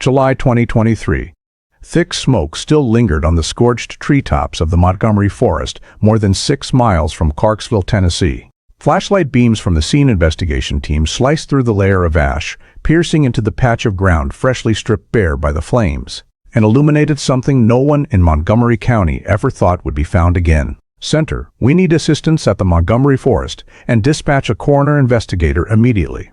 July 2023. Thick smoke still lingered on the scorched treetops of the Montgomery forest, more than 6 miles from Clarksville, Tennessee. Flashlight beams from the scene investigation team sliced through the layer of ash, piercing into the patch of ground freshly stripped bare by the flames, and illuminated something no one in Montgomery County ever thought would be found again. Center, we need assistance at the Montgomery forest, and dispatch a coroner investigator immediately.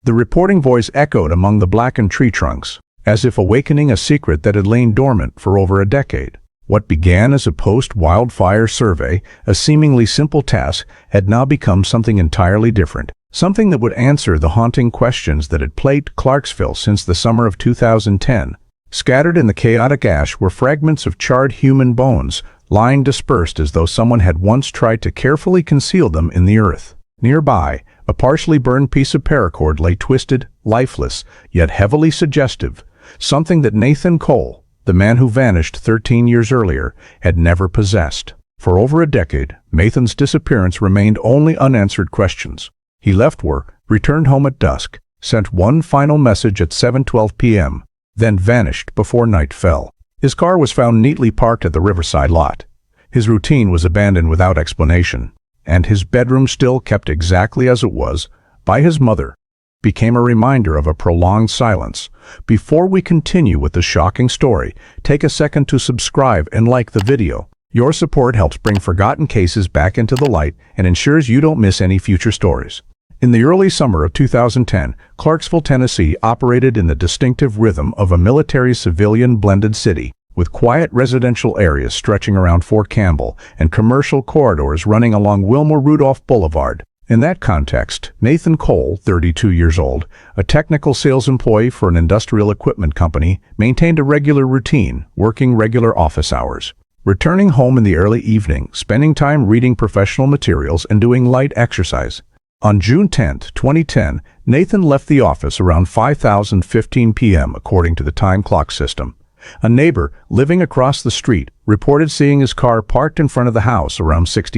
The reporting voice echoed among the blackened tree trunks, as if awakening a secret that had lain dormant for over a decade. What began as a post-wildfire survey, a seemingly simple task, had now become something entirely different, something that would answer the haunting questions that had plagued Clarksville since the summer of 2010. Scattered in the chaotic ash were fragments of charred human bones, lying dispersed as though someone had once tried to carefully conceal them in the earth. Nearby, a partially burned piece of paracord lay twisted, lifeless, yet heavily suggestive, something that Nathan Cole, the man who vanished 13 years earlier, had never possessed. For over a decade, Nathan's disappearance remained only unanswered questions. He left work, returned home at dusk, sent one final message at 7:12 p.m., then vanished before night fell. His car was found neatly parked at the riverside lot. His routine was abandoned without explanation, and his bedroom, still kept exactly as it was by his mother, became a reminder of a prolonged silence. Before we continue with the shocking story, take a second to subscribe and like the video. Your support helps bring forgotten cases back into the light and ensures you don't miss any future stories. In the early summer of 2010, Clarksville, Tennessee operated in the distinctive rhythm of a military-civilian blended city, with quiet residential areas stretching around Fort Campbell and commercial corridors running along Wilma Rudolph Boulevard. In that context, Nathan Cole, 32 years old, a technical sales employee for an industrial equipment company, maintained a regular routine, working regular office hours, returning home in the early evening, spending time reading professional materials and doing light exercise. On June 10, 2010, Nathan left the office around 5:15 p.m. according to the time clock system. A neighbor, living across the street, reported seeing his car parked in front of the house around 6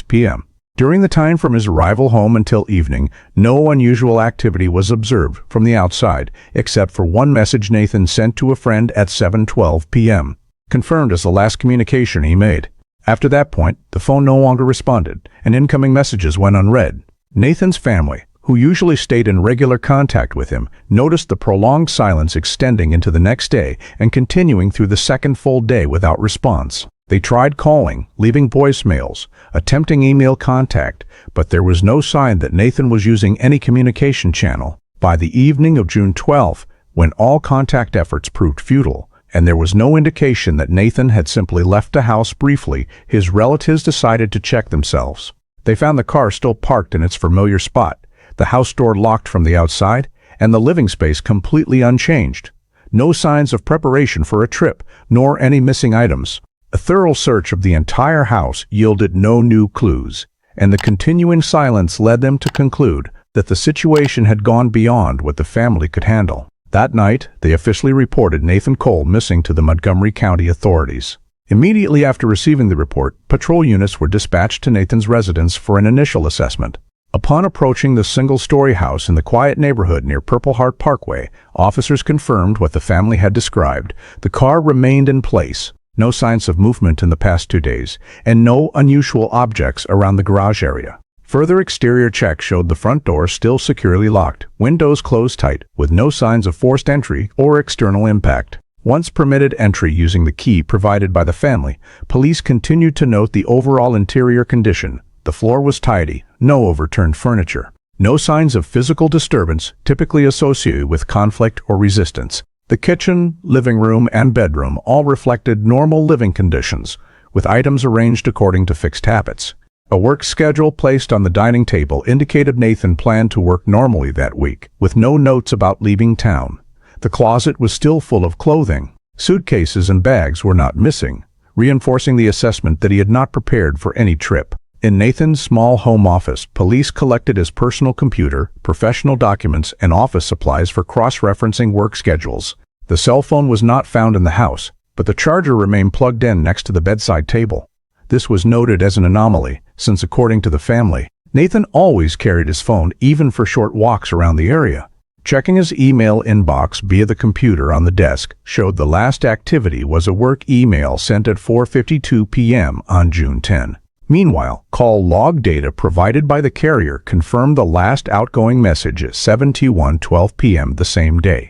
p.m. During the time from his arrival home until evening, no unusual activity was observed from the outside, except for one message Nathan sent to a friend at 7:12 p.m., confirmed as the last communication he made. After that point, the phone no longer responded, and incoming messages went unread. Nathan's family, who usually stayed in regular contact with him, noticed the prolonged silence extending into the next day and continuing through the second full day without response. They tried calling, leaving voicemails, attempting email contact, but there was no sign that Nathan was using any communication channel. By the evening of June 12, when all contact efforts proved futile, and there was no indication that Nathan had simply left the house briefly, his relatives decided to check themselves. They found the car still parked in its familiar spot, the house door locked from the outside, and the living space completely unchanged. No signs of preparation for a trip, nor any missing items. A thorough search of the entire house yielded no new clues, and the continuing silence led them to conclude that the situation had gone beyond what the family could handle. That night, they officially reported Nathan Cole missing to the Montgomery County authorities. Immediately after receiving the report, patrol units were dispatched to Nathan's residence for an initial assessment. Upon approaching the single-story house in the quiet neighborhood near Purple Heart Parkway, officers confirmed what the family had described. The car remained in place. No signs of movement in the past 2 days, and no unusual objects around the garage area. Further exterior checks showed the front door still securely locked, windows closed tight, with no signs of forced entry or external impact. Once permitted entry using the key provided by the family, police continued to note the overall interior condition. The floor was tidy, no overturned furniture. No signs of physical disturbance typically associated with conflict or resistance. The kitchen, living room, and bedroom all reflected normal living conditions, with items arranged according to fixed habits. A work schedule placed on the dining table indicated Nathan planned to work normally that week, with no notes about leaving town. The closet was still full of clothing. Suitcases and bags were not missing, reinforcing the assessment that he had not prepared for any trip. In Nathan's small home office, police collected his personal computer, professional documents, and office supplies for cross-referencing work schedules. The cell phone was not found in the house, but the charger remained plugged in next to the bedside table. This was noted as an anomaly, since according to the family, Nathan always carried his phone even for short walks around the area. Checking his email inbox via the computer on the desk showed the last activity was a work email sent at 4:52 p.m. on June 10. Meanwhile, call log data provided by the carrier confirmed the last outgoing message at 7:12 p.m. the same day.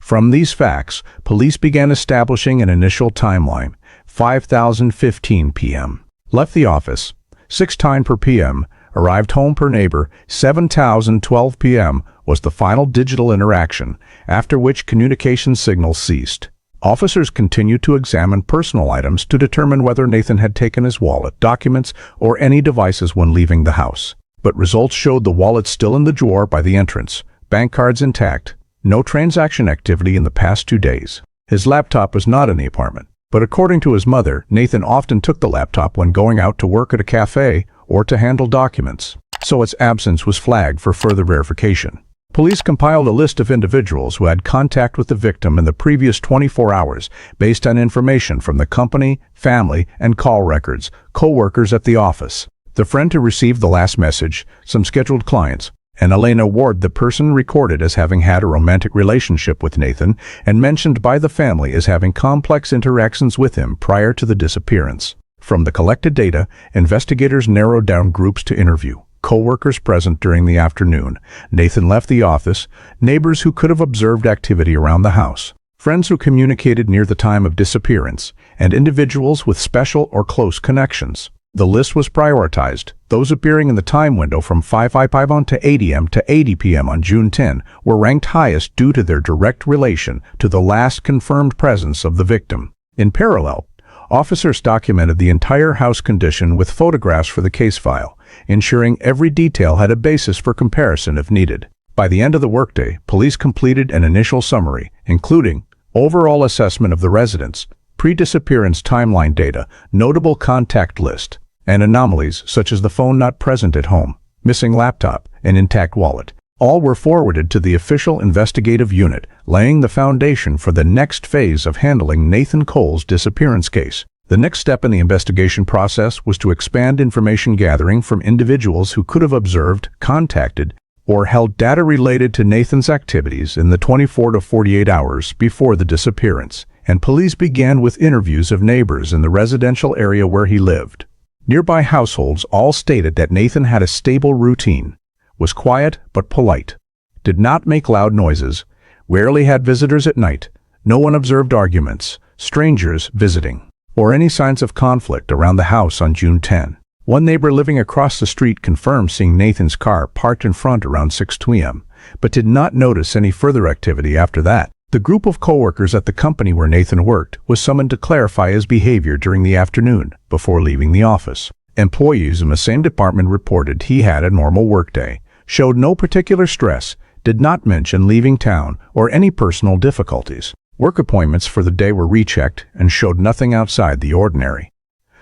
From these facts, police began establishing an initial timeline: 5:15 p.m. Left the office, 6:10 per p.m. Arrived home per neighbor, 7:12 p.m. was the final digital interaction, after which communication signals ceased. Officers continued to examine personal items to determine whether Nathan had taken his wallet, documents, or any devices when leaving the house. But results showed the wallet still in the drawer by the entrance, bank cards intact, no transaction activity in the past 2 days. His laptop was not in the apartment, but according to his mother, Nathan often took the laptop when going out to work at a cafe or to handle documents, so its absence was flagged for further verification. Police compiled a list of individuals who had contact with the victim in the previous 24 hours based on information from the company, family, and call records, co-workers at the office, the friend who received the last message, some scheduled clients, and Elena Ward, the person recorded as having had a romantic relationship with Nathan and mentioned by the family as having complex interactions with him prior to the disappearance. From the collected data, investigators narrowed down groups to interview: co-workers present during the afternoon, Nathan left the office, neighbors who could have observed activity around the house, friends who communicated near the time of disappearance, and individuals with special or close connections. The list was prioritized. Those appearing in the time window from 5:05 to 8 a.m. to 8 p.m. on June 10 were ranked highest due to their direct relation to the last confirmed presence of the victim. In parallel, officers documented the entire house condition with photographs for the case file, ensuring every detail had a basis for comparison if needed. By the end of the workday, police completed an initial summary, including overall assessment of the residence, pre-disappearance timeline data, notable contact list, and anomalies such as the phone not present at home, missing laptop, and intact wallet. All were forwarded to the official investigative unit, laying the foundation for the next phase of handling Nathan Cole's disappearance case. The next step in the investigation process was to expand information gathering from individuals who could have observed, contacted, or held data related to Nathan's activities in the 24 to 48 hours before the disappearance, and police began with interviews of neighbors in the residential area where he lived. Nearby households all stated that Nathan had a stable routine, was quiet but polite, did not make loud noises, rarely had visitors at night, no one observed arguments, strangers visiting, or any signs of conflict around the house on June 10. One neighbor living across the street confirmed seeing Nathan's car parked in front around 6 p.m., but did not notice any further activity after that. The group of co-workers at the company where Nathan worked was summoned to clarify his behavior during the afternoon before leaving the office. Employees in the same department reported he had a normal workday, showed no particular stress, did not mention leaving town or any personal difficulties. Work appointments for the day were rechecked and showed nothing outside the ordinary.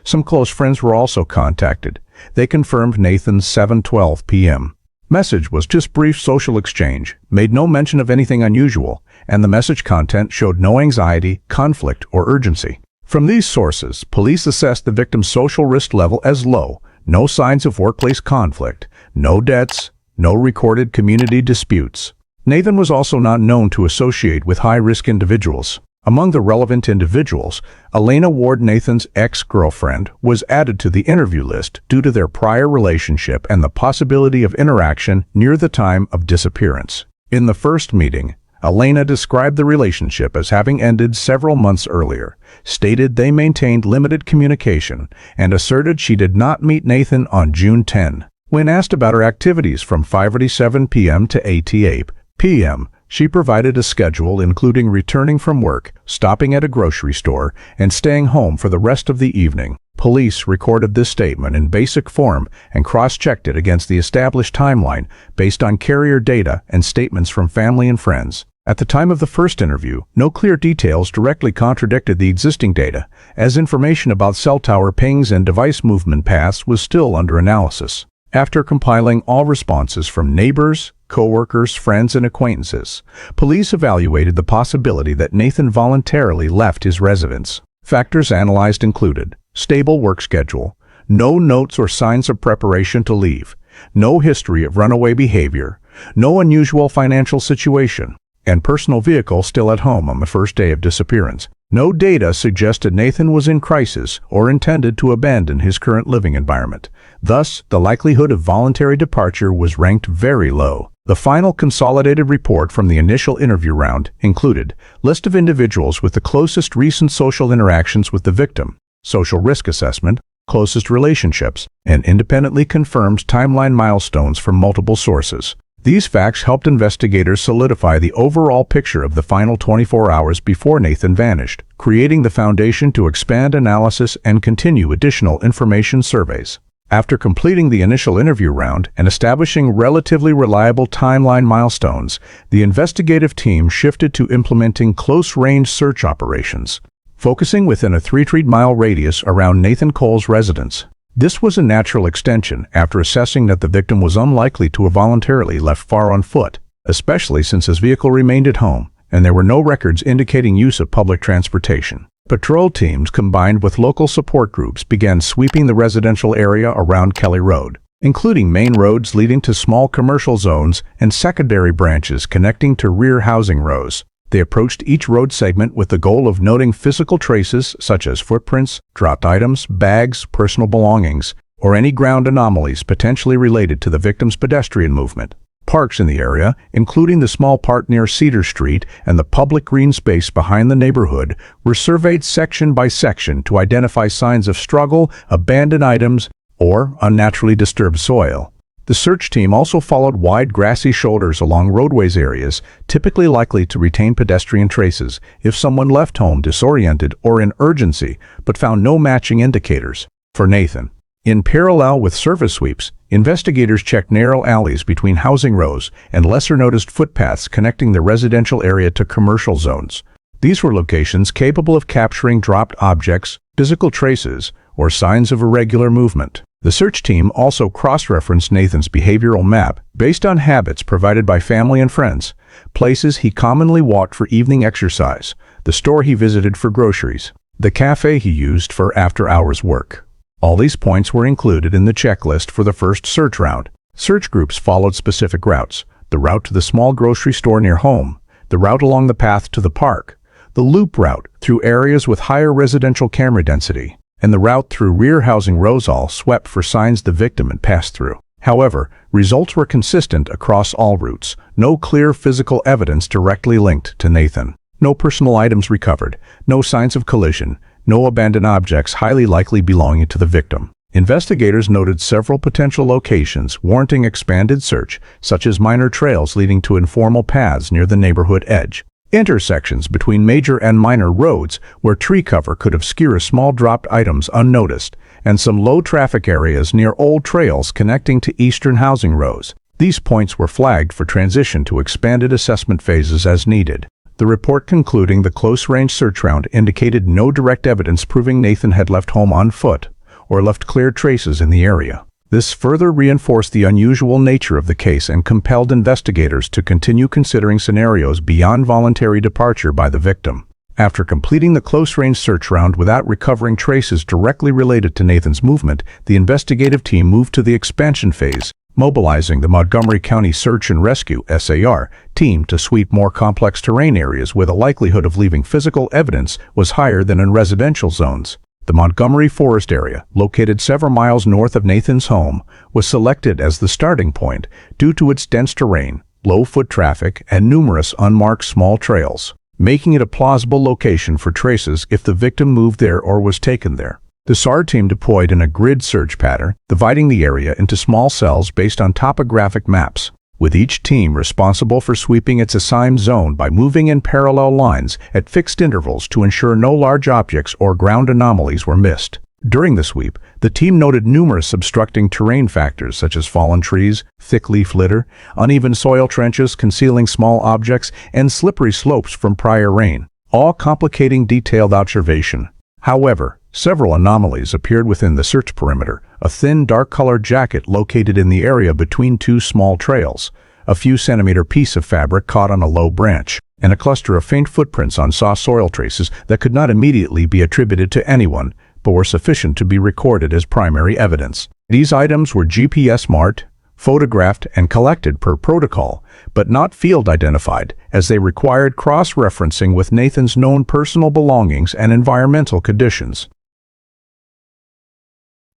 Some close friends were also contacted. They confirmed Nathan's 7:12 p.m. message was just brief social exchange, made no mention of anything unusual, and the message content showed no anxiety, conflict, or urgency. From these sources, police assessed the victim's social risk level as low, no signs of workplace conflict, no debts, no recorded community disputes. Nathan was also not known to associate with high-risk individuals. Among the relevant individuals, Elena Ward, Nathan's ex-girlfriend, was added to the interview list due to their prior relationship and the possibility of interaction near the time of disappearance. In the first meeting, Elena described the relationship as having ended several months earlier, stated they maintained limited communication, and asserted she did not meet Nathan on June 10. When asked about her activities from 5:37 p.m. to 8:08 p.m., she provided a schedule including returning from work, stopping at a grocery store, and staying home for the rest of the evening. Police recorded this statement in basic form and cross-checked it against the established timeline based on carrier data and statements from family and friends. At the time of the first interview, no clear details directly contradicted the existing data, as information about cell tower pings and device movement paths was still under analysis. After compiling all responses from neighbors, co-workers, friends, and acquaintances, police evaluated the possibility that Nathan voluntarily left his residence. Factors analyzed included stable work schedule, no notes or signs of preparation to leave, No history of runaway behavior, no unusual financial situation, and personal vehicle still at home on the first day of disappearance. No data suggested Nathan was in crisis or intended to abandon his current living environment. Thus, the likelihood of voluntary departure was ranked very low. The final consolidated report from the initial interview round included list of individuals with the closest recent social interactions with the victim, social risk assessment, closest relationships, and independently confirmed timeline milestones from multiple sources. These facts helped investigators solidify the overall picture of the final 24 hours before Nathan vanished, creating the foundation to expand analysis and continue additional information surveys. After completing the initial interview round and establishing relatively reliable timeline milestones, the investigative team shifted to implementing close-range search operations, focusing within a 3-mile radius around Nathan Cole's residence. This was a natural extension after assessing that the victim was unlikely to have voluntarily left far on foot, especially since his vehicle remained at home and there were no records indicating use of public transportation. Patrol teams combined with local support groups began sweeping the residential area around Kelly Road, including main roads leading to small commercial zones and secondary branches connecting to rear housing rows. They approached each road segment with the goal of noting physical traces such as footprints, dropped items, bags, personal belongings, or any ground anomalies potentially related to the victim's pedestrian movement. Parks in the area, including the small park near Cedar Street and the public green space behind the neighborhood, were surveyed section by section to identify signs of struggle, abandoned items, or unnaturally disturbed soil. The search team also followed wide grassy shoulders along roadways areas, typically likely to retain pedestrian traces if someone left home disoriented or in urgency, but found no matching indicators. For Nathan, in parallel with surface sweeps, investigators checked narrow alleys between housing rows and lesser-noticed footpaths connecting the residential area to commercial zones. These were locations capable of capturing dropped objects, physical traces, or signs of irregular movement. The search team also cross-referenced Nathan's behavioral map based on habits provided by family and friends, places he commonly walked for evening exercise, the store he visited for groceries, the cafe he used for after-hours work. All these points were included in the checklist for the first search round. Search groups followed specific routes: the route to the small grocery store near home, the route along the path to the park, the loop route through areas with higher residential camera density, and the route through rear housing rows, all swept for signs the victim had passed through. However, results were consistent across all routes. No clear physical evidence directly linked to Nathan. No personal items recovered, no signs of collision, no abandoned objects highly likely belonging to the victim. Investigators noted several potential locations warranting expanded search, such as minor trails leading to informal paths near the neighborhood edge, intersections between major and minor roads where tree cover could obscure small dropped items unnoticed, and some low-traffic areas near old trails connecting to eastern housing rows. These points were flagged for transition to expanded assessment phases as needed. The report concluding the close-range search round indicated no direct evidence proving Nathan had left home on foot or left clear traces in the area. This further reinforced the unusual nature of the case and compelled investigators to continue considering scenarios beyond voluntary departure by the victim. After completing the close-range search round without recovering traces directly related to Nathan's movement, the investigative team moved to the expansion phase, mobilizing the Montgomery County Search and Rescue (SAR) team to sweep more complex terrain areas where the likelihood of leaving physical evidence was higher than in residential zones. The Montgomery Forest area, located several miles north of Nathan's home, was selected as the starting point due to its dense terrain, low foot traffic, and numerous unmarked small trails, making it a plausible location for traces if the victim moved there or was taken there. The SAR team deployed in a grid search pattern, dividing the area into small cells based on topographic maps, with each team responsible for sweeping its assigned zone by moving in parallel lines at fixed intervals to ensure no large objects or ground anomalies were missed. During the sweep, the team noted numerous obstructing terrain factors such as fallen trees, thick leaf litter, uneven soil trenches concealing small objects, and slippery slopes from prior rain, all complicating detailed observation. However, several anomalies appeared within the search perimeter: a thin, dark-colored jacket located in the area between two small trails, a few centimeter piece of fabric caught on a low branch, and a cluster of faint footprints on soft soil traces that could not immediately be attributed to anyone, but were sufficient to be recorded as primary evidence. These items were GPS marked, photographed and collected per protocol, but not field identified, as they required cross-referencing with Nathan's known personal belongings and environmental conditions.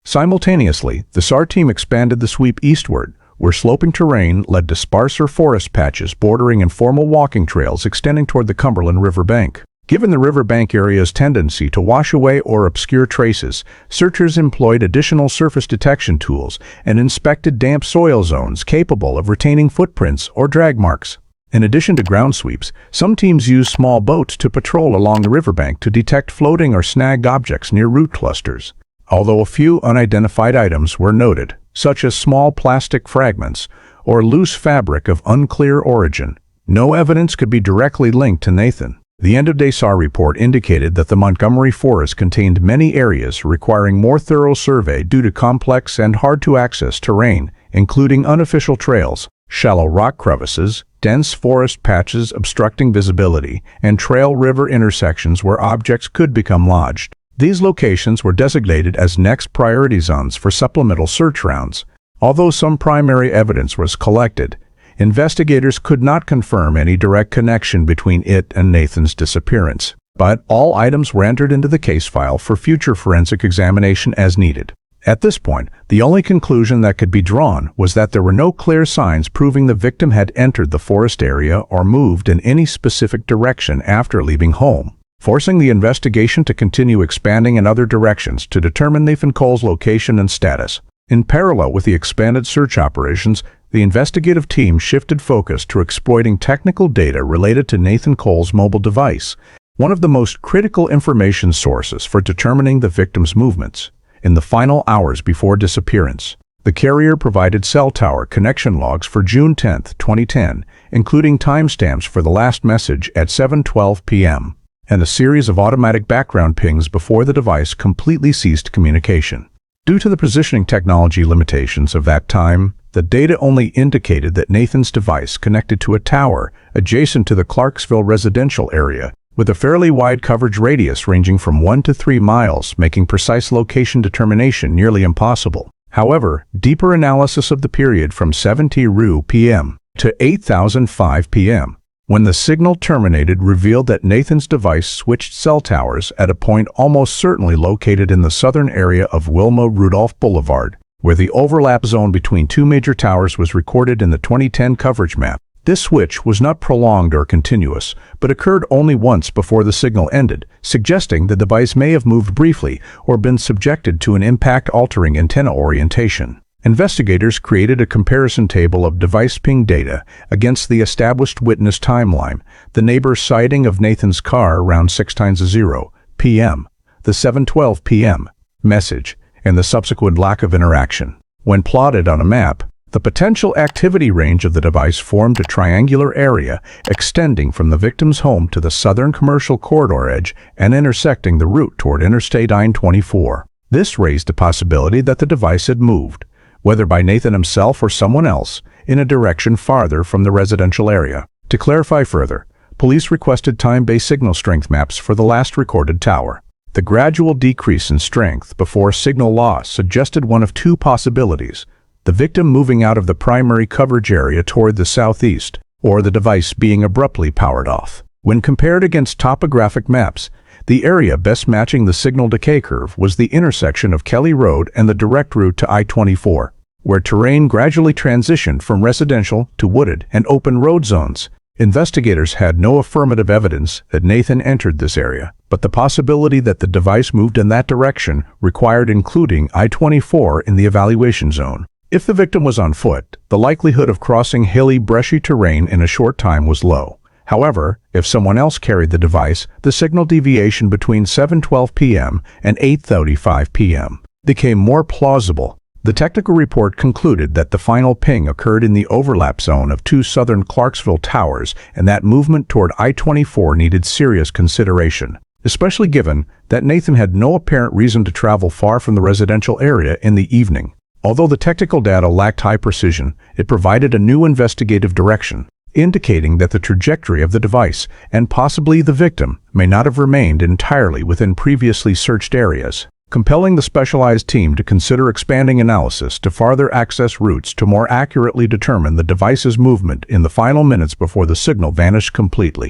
Simultaneously, the SAR team expanded the sweep eastward, where sloping terrain led to sparser forest patches bordering informal walking trails extending toward the Cumberland River bank. Given the riverbank area's tendency to wash away or obscure traces, searchers employed additional surface detection tools and inspected damp soil zones capable of retaining footprints or drag marks. In addition to ground sweeps, some teams used small boats to patrol along the riverbank to detect floating or snagged objects near root clusters. Although a few unidentified items were noted, such as small plastic fragments or loose fabric of unclear origin, no evidence could be directly linked to Nathan. The end-of-day SAR report indicated that the Montgomery forest contained many areas requiring more thorough survey due to complex and hard-to-access terrain, including unofficial trails, shallow rock crevices, dense forest patches obstructing visibility, and trail-river intersections where objects could become lodged. These locations were designated as next priority zones for supplemental search rounds. Although some primary evidence was collected, investigators could not confirm any direct connection between it and Nathan's disappearance, but all items were entered into the case file for future forensic examination as needed. At this point, the only conclusion that could be drawn was that there were no clear signs proving the victim had entered the forest area or moved in any specific direction after leaving home, forcing the investigation to continue expanding in other directions to determine Nathan Cole's location and status. In parallel with the expanded search operations, the investigative team shifted focus to exploiting technical data related to Nathan Cole's mobile device, one of the most critical information sources for determining the victim's movements. In the final hours before disappearance, the carrier provided cell tower connection logs for June 10, 2010, including timestamps for the last message at 7:12 p.m., and a series of automatic background pings before the device completely ceased communication. Due to the positioning technology limitations of that time, the data only indicated that Nathan's device connected to a tower adjacent to the Clarksville residential area, with a fairly wide coverage radius ranging from 1 to 3 miles, making precise location determination nearly impossible. However, deeper analysis of the period from 7:00 p.m. to 8:05 p.m., when the signal terminated, revealed that Nathan's device switched cell towers at a point almost certainly located in the southern area of Wilma Rudolph Boulevard, where the overlap zone between two major towers was recorded in the 2010 coverage map. This switch was not prolonged or continuous, but occurred only once before the signal ended, suggesting the device may have moved briefly or been subjected to an impact-altering antenna orientation. Investigators created a comparison table of device ping data against the established witness timeline, the neighbor's sighting of Nathan's car around 6:00 p.m., the 7:12 p.m. message, and the subsequent lack of interaction. When plotted on a map, the potential activity range of the device formed a triangular area extending from the victim's home to the southern commercial corridor edge and intersecting the route toward Interstate I-24. This raised the possibility that the device had moved, whether by Nathan himself or someone else, in a direction farther from the residential area. To clarify further, police requested time-based signal strength maps for the last recorded tower. The gradual decrease in strength before signal loss suggested one of two possibilities: the victim moving out of the primary coverage area toward the southeast, or the device being abruptly powered off. When compared against topographic maps, the area best matching the signal decay curve was the intersection of Kelly Road and the direct route to I-24, where terrain gradually transitioned from residential to wooded and open road zones. Investigators had no affirmative evidence that Nathan entered this area, but the possibility that the device moved in that direction required including I-24 in the evaluation zone. If the victim was on foot, the likelihood of crossing hilly, brushy terrain in a short time was low. However, if someone else carried the device, the signal deviation between 7:12 p.m. and 8:35 p.m. became more plausible. The technical report concluded that the final ping occurred in the overlap zone of two southern Clarksville towers and that movement toward I-24 needed serious consideration, especially given that Nathan had no apparent reason to travel far from the residential area in the evening. Although the technical data lacked high precision, it provided a new investigative direction, indicating that the trajectory of the device, and possibly the victim, may not have remained entirely within previously searched areas. compelling the specialized team to consider expanding analysis to farther access routes to more accurately determine the device's movement in the final minutes before the signal vanished completely.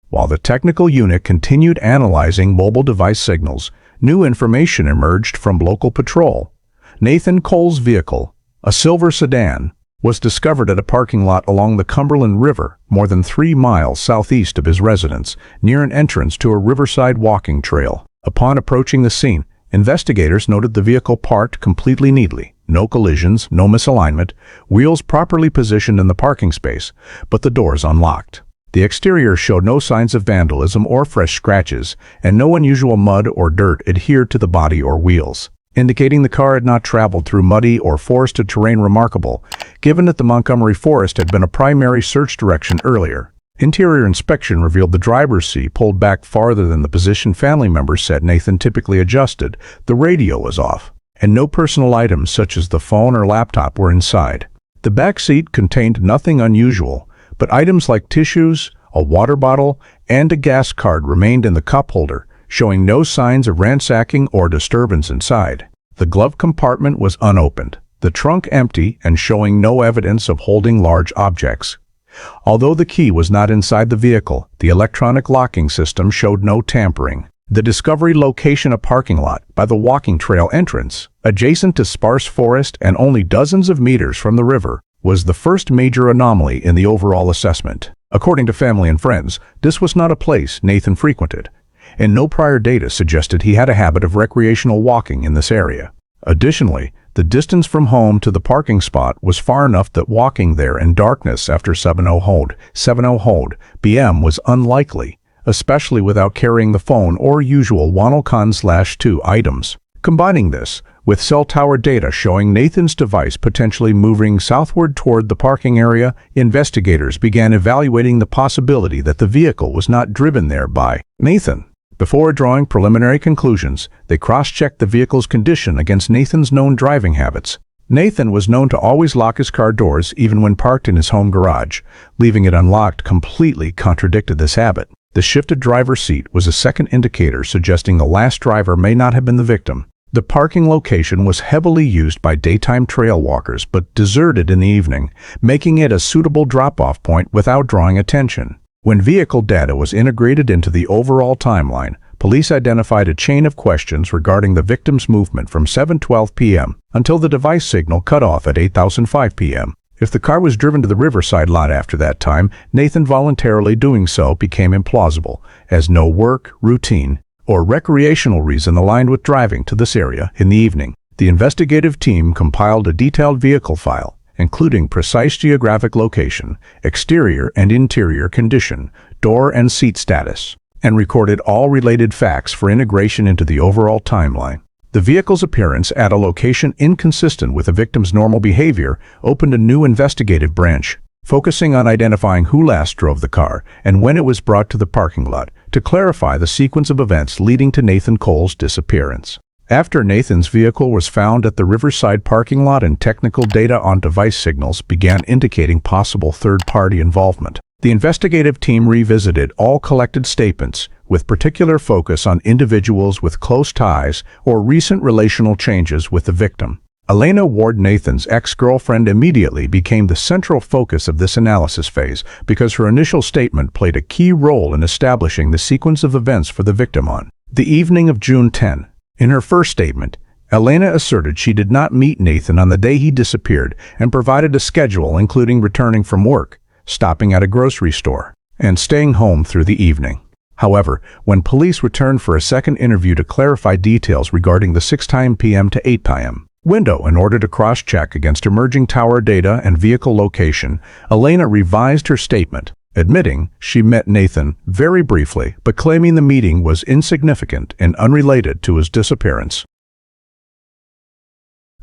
While the technical unit continued analyzing mobile device signals, new information emerged from local patrol. Nathan Cole's vehicle, a silver sedan, was discovered at a parking lot along the Cumberland River, more than 3 miles southeast of his residence, near an entrance to a riverside walking trail. Upon approaching the scene, investigators noted the vehicle parked completely neatly. No collisions, no misalignment, wheels properly positioned in the parking space, but the doors unlocked. The exterior showed no signs of vandalism or fresh scratches, and no unusual mud or dirt adhered to the body or wheels, indicating the car had not traveled through muddy or forested terrain. Remarkable, given that the Montgomery Forest had been a primary search direction earlier. Interior inspection revealed the driver's seat pulled back farther than the position family members said Nathan typically adjusted. The radio was off, and no personal items such as the phone or laptop were inside. The back seat contained nothing unusual, but items like tissues, a water bottle, and a gas card remained in the cup holder, showing no signs of ransacking or disturbance inside. The glove compartment was unopened, the trunk empty and showing no evidence of holding large objects. Although the key was not inside the vehicle, the electronic locking system showed no tampering. The discovery location, a parking lot by the walking trail entrance, adjacent to sparse forest and only dozens of meters from the river, was the first major anomaly in the overall assessment. According to family and friends, this was not a place Nathan frequented, and no prior data suggested he had a habit of recreational walking in this area. Additionally, the distance from home to the parking spot was far enough that walking there in darkness after 7:00 p.m. was unlikely, especially without carrying the phone or usual 1:2 items. Combining this with cell tower data showing Nathan's device potentially moving southward toward the parking area, investigators began evaluating the possibility that the vehicle was not driven there by Nathan. Before drawing preliminary conclusions, they cross-checked the vehicle's condition against Nathan's known driving habits. Nathan was known to always lock his car doors even when parked in his home garage. Leaving it unlocked completely contradicted this habit. The shifted driver's seat was a second indicator suggesting the last driver may not have been the victim. The parking location was heavily used by daytime trail walkers but deserted in the evening, making it a suitable drop-off point without drawing attention. When vehicle data was integrated into the overall timeline, police identified a chain of questions regarding the victim's movement from 7:12 p.m. until the device signal cut off at 8:05 p.m. If the car was driven to the riverside lot after that time, Nathan voluntarily doing so became implausible, as no work, routine, or recreational reason aligned with driving to this area in the evening. The investigative team compiled a detailed vehicle file, including precise geographic location, exterior and interior condition, door and seat status, and recorded all related facts for integration into the overall timeline. The vehicle's appearance at a location inconsistent with the victim's normal behavior opened a new investigative branch, focusing on identifying who last drove the car and when it was brought to the parking lot to clarify the sequence of events leading to Nathan Cole's disappearance. After Nathan's vehicle was found at the riverside parking lot and technical data on device signals began indicating possible third-party involvement, the investigative team revisited all collected statements with particular focus on individuals with close ties or recent relational changes with the victim. Elena Ward, Nathan's ex-girlfriend, immediately became the central focus of this analysis phase because her initial statement played a key role in establishing the sequence of events for the victim on the evening of June 10. In her first statement, Elena asserted she did not meet Nathan on the day he disappeared and provided a schedule including returning from work, stopping at a grocery store, and staying home through the evening. However, when police returned for a second interview to clarify details regarding the 6 p.m. to 8 p.m. window in order to cross-check against emerging tower data and vehicle location, Elena revised her statement, admitting she met Nathan very briefly but claiming the meeting was insignificant and unrelated to his disappearance.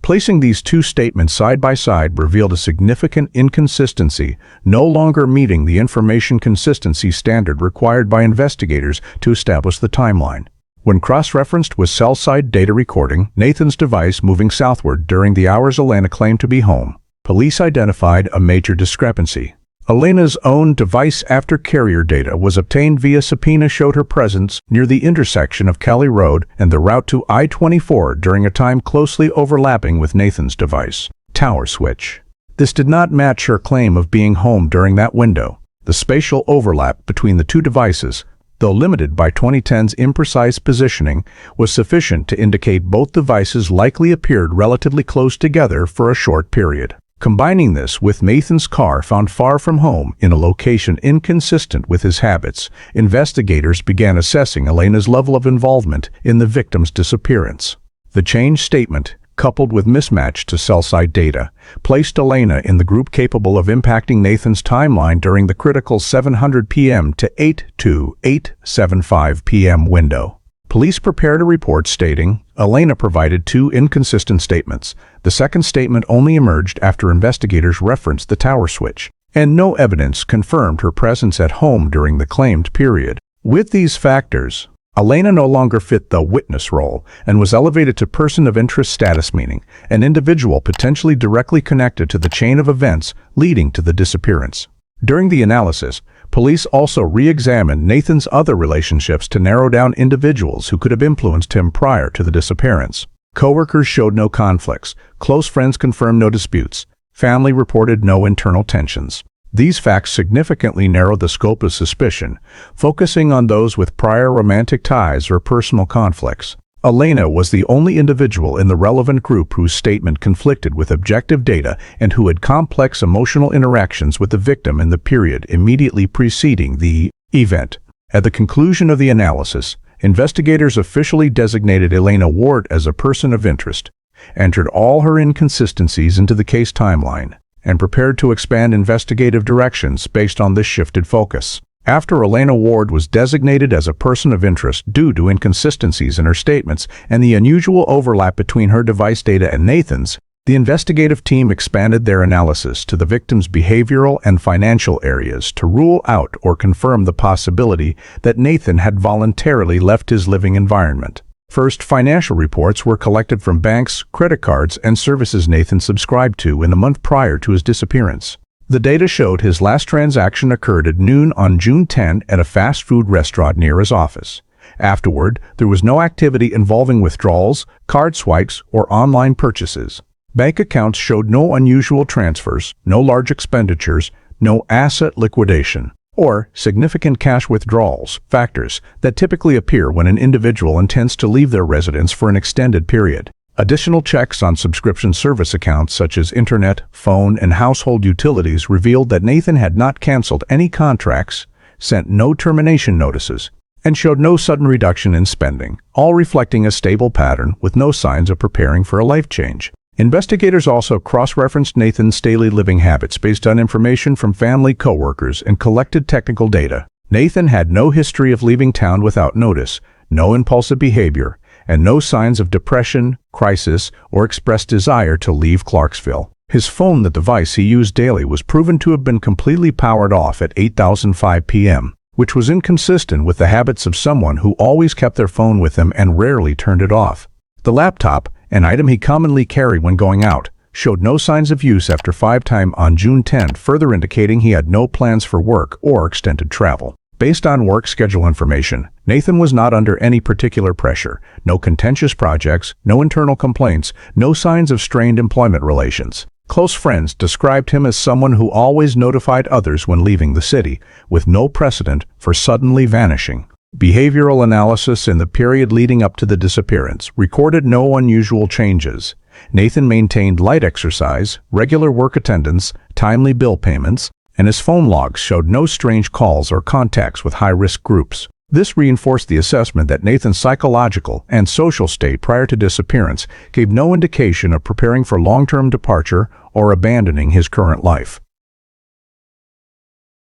Placing these two statements side by side revealed a significant inconsistency, no longer meeting the information consistency standard required by investigators to establish the timeline. When cross-referenced with cell-side data recording Nathan's device moving southward during the hours Elena claimed to be home, police identified a major discrepancy. Elena's own device after carrier data was obtained via subpoena showed her presence near the intersection of Kelly Road and the route to I-24 during a time closely overlapping with Nathan's device. Tower switch. This did not match her claim of being home during that window. The spatial overlap between the two devices, though limited by 2010's imprecise positioning, was sufficient to indicate both devices likely appeared relatively close together for a short period. Combining this with Nathan's car found far from home in a location inconsistent with his habits, investigators began assessing Elena's level of involvement in the victim's disappearance. The changed statement, coupled with mismatch to cell site data, placed Elena in the group capable of impacting Nathan's timeline during the critical 7:00 p.m. to 8 to 8:75 p.m. window. Police prepared a report stating Elena provided two inconsistent statements. The second statement only emerged after investigators referenced the tower switch, and no evidence confirmed her presence at home during the claimed period. With these factors, Elena no longer fit the witness role and was elevated to person of interest status, meaning an individual potentially directly connected to the chain of events leading to the disappearance. During the analysis, police also re-examined Nathan's other relationships to narrow down individuals who could have influenced him prior to the disappearance. Coworkers showed no conflicts, close friends confirmed no disputes, family reported no internal tensions. These facts significantly narrowed the scope of suspicion, focusing on those with prior romantic ties or personal conflicts. Elena was the only individual in the relevant group whose statement conflicted with objective data and who had complex emotional interactions with the victim in the period immediately preceding the event. At the conclusion of the analysis, investigators officially designated Elena Ward as a person of interest, entered all her inconsistencies into the case timeline, and prepared to expand investigative directions based on this shifted focus. After Elena Ward was designated as a person of interest due to inconsistencies in her statements and the unusual overlap between her device data and Nathan's, the investigative team expanded their analysis to the victim's behavioral and financial areas to rule out or confirm the possibility that Nathan had voluntarily left his living environment. First, financial reports were collected from banks, credit cards, and services Nathan subscribed to in the month prior to his disappearance. The data showed his last transaction occurred at noon on June 10 at a fast food restaurant near his office. Afterward, there was no activity involving withdrawals, card swipes, or online purchases. Bank accounts showed no unusual transfers, no large expenditures, no asset liquidation, or significant cash withdrawals, factors that typically appear when an individual intends to leave their residence for an extended period. Additional checks on subscription service accounts such as internet, phone, and household utilities revealed that Nathan had not canceled any contracts, sent no termination notices, and showed no sudden reduction in spending, all reflecting a stable pattern with no signs of preparing for a life change. Investigators also cross-referenced Nathan's daily living habits based on information from family, coworkers, and collected technical data. Nathan had no history of leaving town without notice, no impulsive behavior, and no signs of depression, crisis, or expressed desire to leave Clarksville. His phone, the device he used daily, was proven to have been completely powered off at 8:05 p.m., which was inconsistent with the habits of someone who always kept their phone with them and rarely turned it off. The laptop, an item he commonly carried when going out, showed no signs of use after 5 p.m. on June 10, further indicating he had no plans for work or extended travel. Based on work schedule information, Nathan was not under any particular pressure, no contentious projects, no internal complaints, no signs of strained employment relations. Close friends described him as someone who always notified others when leaving the city, with no precedent for suddenly vanishing. Behavioral analysis in the period leading up to the disappearance recorded no unusual changes. Nathan maintained light exercise, regular work attendance, timely bill payments, and his phone logs showed no strange calls or contacts with high-risk groups. This reinforced the assessment that Nathan's psychological and social state prior to disappearance gave no indication of preparing for long-term departure or abandoning his current life.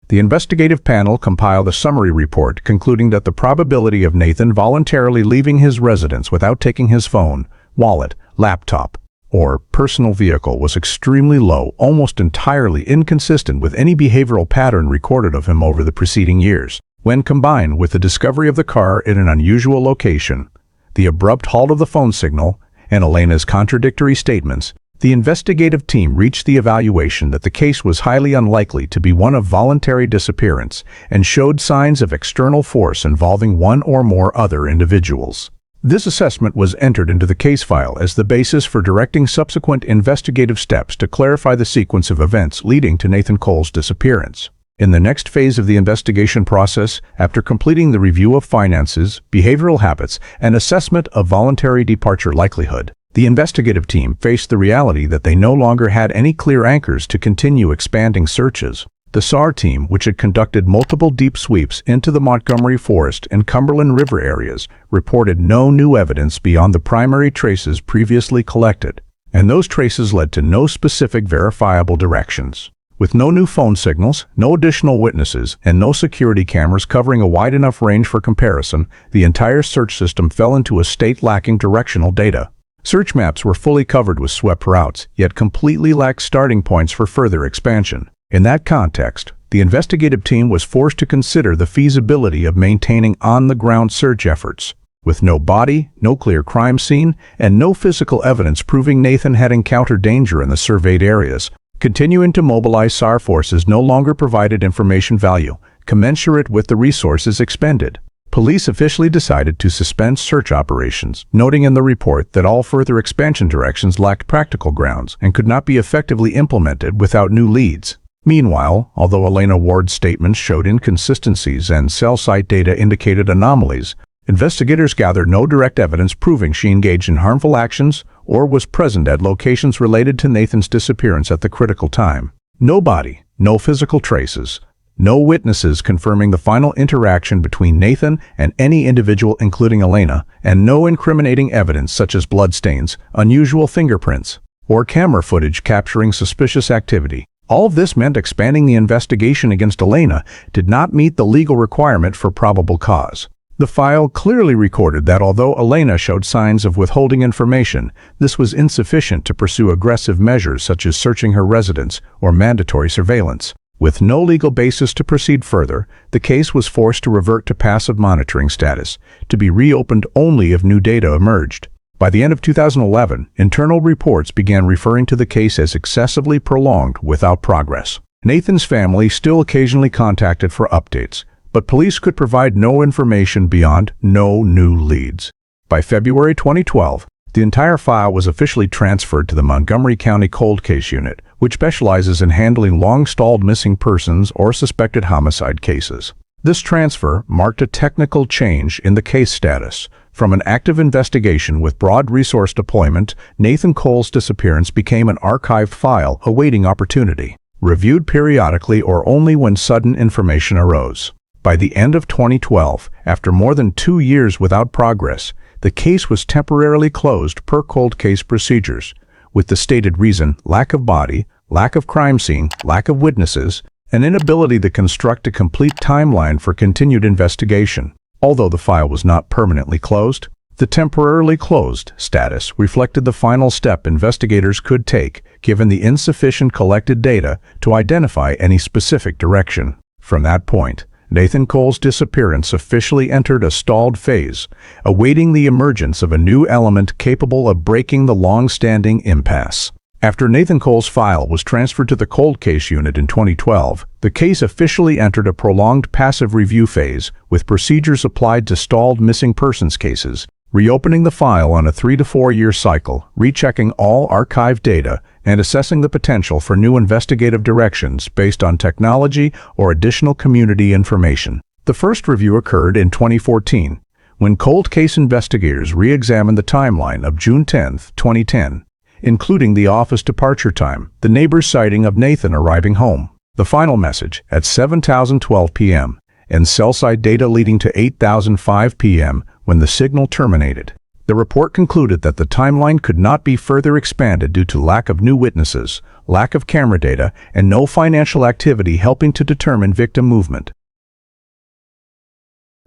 The investigative panel compiled a summary report concluding that the probability of Nathan voluntarily leaving his residence without taking his phone, wallet, laptop, or personal vehicle was extremely low, almost entirely inconsistent with any behavioral pattern recorded of him over the preceding years. When combined with the discovery of the car in an unusual location, the abrupt halt of the phone signal, and Elena's contradictory statements, The investigative team reached the evaluation that the case was highly unlikely to be one of voluntary disappearance and showed signs of external force involving one or more other individuals. This assessment was entered into the case file as the basis for directing subsequent investigative steps to clarify the sequence of events leading to Nathan Cole's disappearance. In the next phase of the investigation process, after completing the review of finances, behavioral habits, and assessment of voluntary departure likelihood, the investigative team faced the reality that they no longer had any clear anchors to continue expanding searches. The SAR team, which had conducted multiple deep sweeps into the Montgomery Forest and Cumberland River areas, reported no new evidence beyond the primary traces previously collected, and those traces led to no specific verifiable directions. With no new phone signals, no additional witnesses, and no security cameras covering a wide enough range for comparison, the entire search system fell into a state lacking directional data. Search maps were fully covered with swept routes, yet completely lacked starting points for further expansion. In that context, the investigative team was forced to consider the feasibility of maintaining on-the-ground search efforts. With no body, no clear crime scene, and no physical evidence proving Nathan had encountered danger in the surveyed areas, continuing to mobilize SAR forces no longer provided information value, commensurate with the resources expended. Police officially decided to suspend search operations, noting in the report that all further expansion directions lacked practical grounds and could not be effectively implemented without new leads. Meanwhile, although Elena Ward's statements showed inconsistencies and cell site data indicated anomalies, investigators gathered no direct evidence proving she engaged in harmful actions or was present at locations related to Nathan's disappearance at the critical time. No body, no physical traces, no witnesses confirming the final interaction between Nathan and any individual including Elena, and no incriminating evidence such as bloodstains, unusual fingerprints, or camera footage capturing suspicious activity. All of this meant expanding the investigation against Elena did not meet the legal requirement for probable cause. The file clearly recorded that although Elena showed signs of withholding information, this was insufficient to pursue aggressive measures such as searching her residence or mandatory surveillance. With no legal basis to proceed further, the case was forced to revert to passive monitoring status, to be reopened only if new data emerged. By the end of 2011, internal reports began referring to the case as excessively prolonged without progress. Nathan's family still occasionally contacted for updates, but police could provide no information beyond no new leads. By February 2012, the entire file was officially transferred to the Montgomery County Cold Case Unit, which specializes in handling long-stalled missing persons or suspected homicide cases. This transfer marked a technical change in the case status. From an active investigation with broad resource deployment, Nathan Cole's disappearance became an archived file awaiting opportunity, reviewed periodically or only when sudden information arose. By the end of 2012, after more than 2 years without progress, the case was temporarily closed per cold case procedures, with the stated reason lack of body, lack of crime scene, lack of witnesses, and inability to construct a complete timeline for continued investigation. Although the file was not permanently closed, the temporarily closed status reflected the final step investigators could take given the insufficient collected data to identify any specific direction. From that point, Nathan Cole's disappearance officially entered a stalled phase, awaiting the emergence of a new element capable of breaking the long-standing impasse. After Nathan Cole's file was transferred to the Cold Case Unit in 2012, the case officially entered a prolonged passive review phase with procedures applied to stalled missing persons cases, reopening the file on a 3 to 4 year cycle, rechecking all archived data, and assessing the potential for new investigative directions based on technology or additional community information. The first review occurred in 2014, when cold case investigators re-examined the timeline of June 10, 2010, including the office departure time, the neighbor's sighting of Nathan arriving home, the final message at 7:12 p.m., and cell site data leading to 8:05 p.m. when the signal terminated. The report concluded that the timeline could not be further expanded due to lack of new witnesses, lack of camera data, and no financial activity helping to determine victim movement.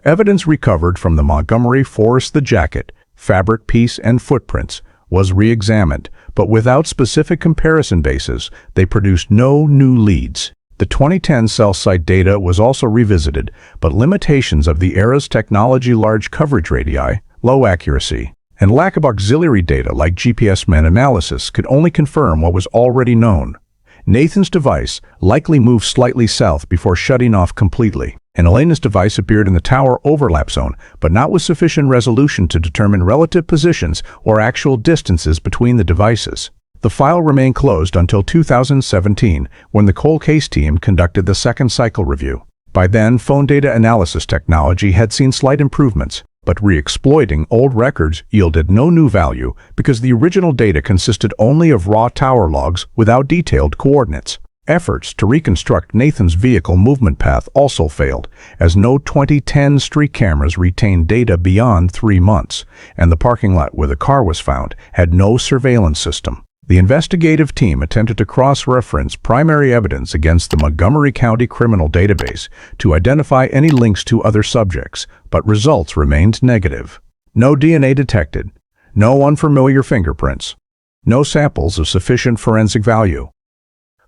Evidence recovered from the Montgomery Forest, the jacket, fabric piece, and footprints was re-examined, but without specific comparison bases, they produced no new leads. The 2010 cell site data was also revisited, but limitations of the era's technology, large coverage radii, low accuracy, and lack of auxiliary data like GPS analysis could only confirm what was already known. Nathan's device likely moved slightly south before shutting off completely, and Elena's device appeared in the tower overlap zone, but not with sufficient resolution to determine relative positions or actual distances between the devices. The file remained closed until 2017, when the cold case team conducted the second cycle review. By then, phone data analysis technology had seen slight improvements, but re-exploiting old records yielded no new value because the original data consisted only of raw tower logs without detailed coordinates. Efforts to reconstruct Nathan's vehicle movement path also failed, as no 2010 street cameras retained data beyond 3 months, and the parking lot where the car was found had no surveillance system. The investigative team attempted to cross-reference primary evidence against the Montgomery County criminal database to identify any links to other subjects, but results remained negative. No DNA detected, no unfamiliar fingerprints, no samples of sufficient forensic value.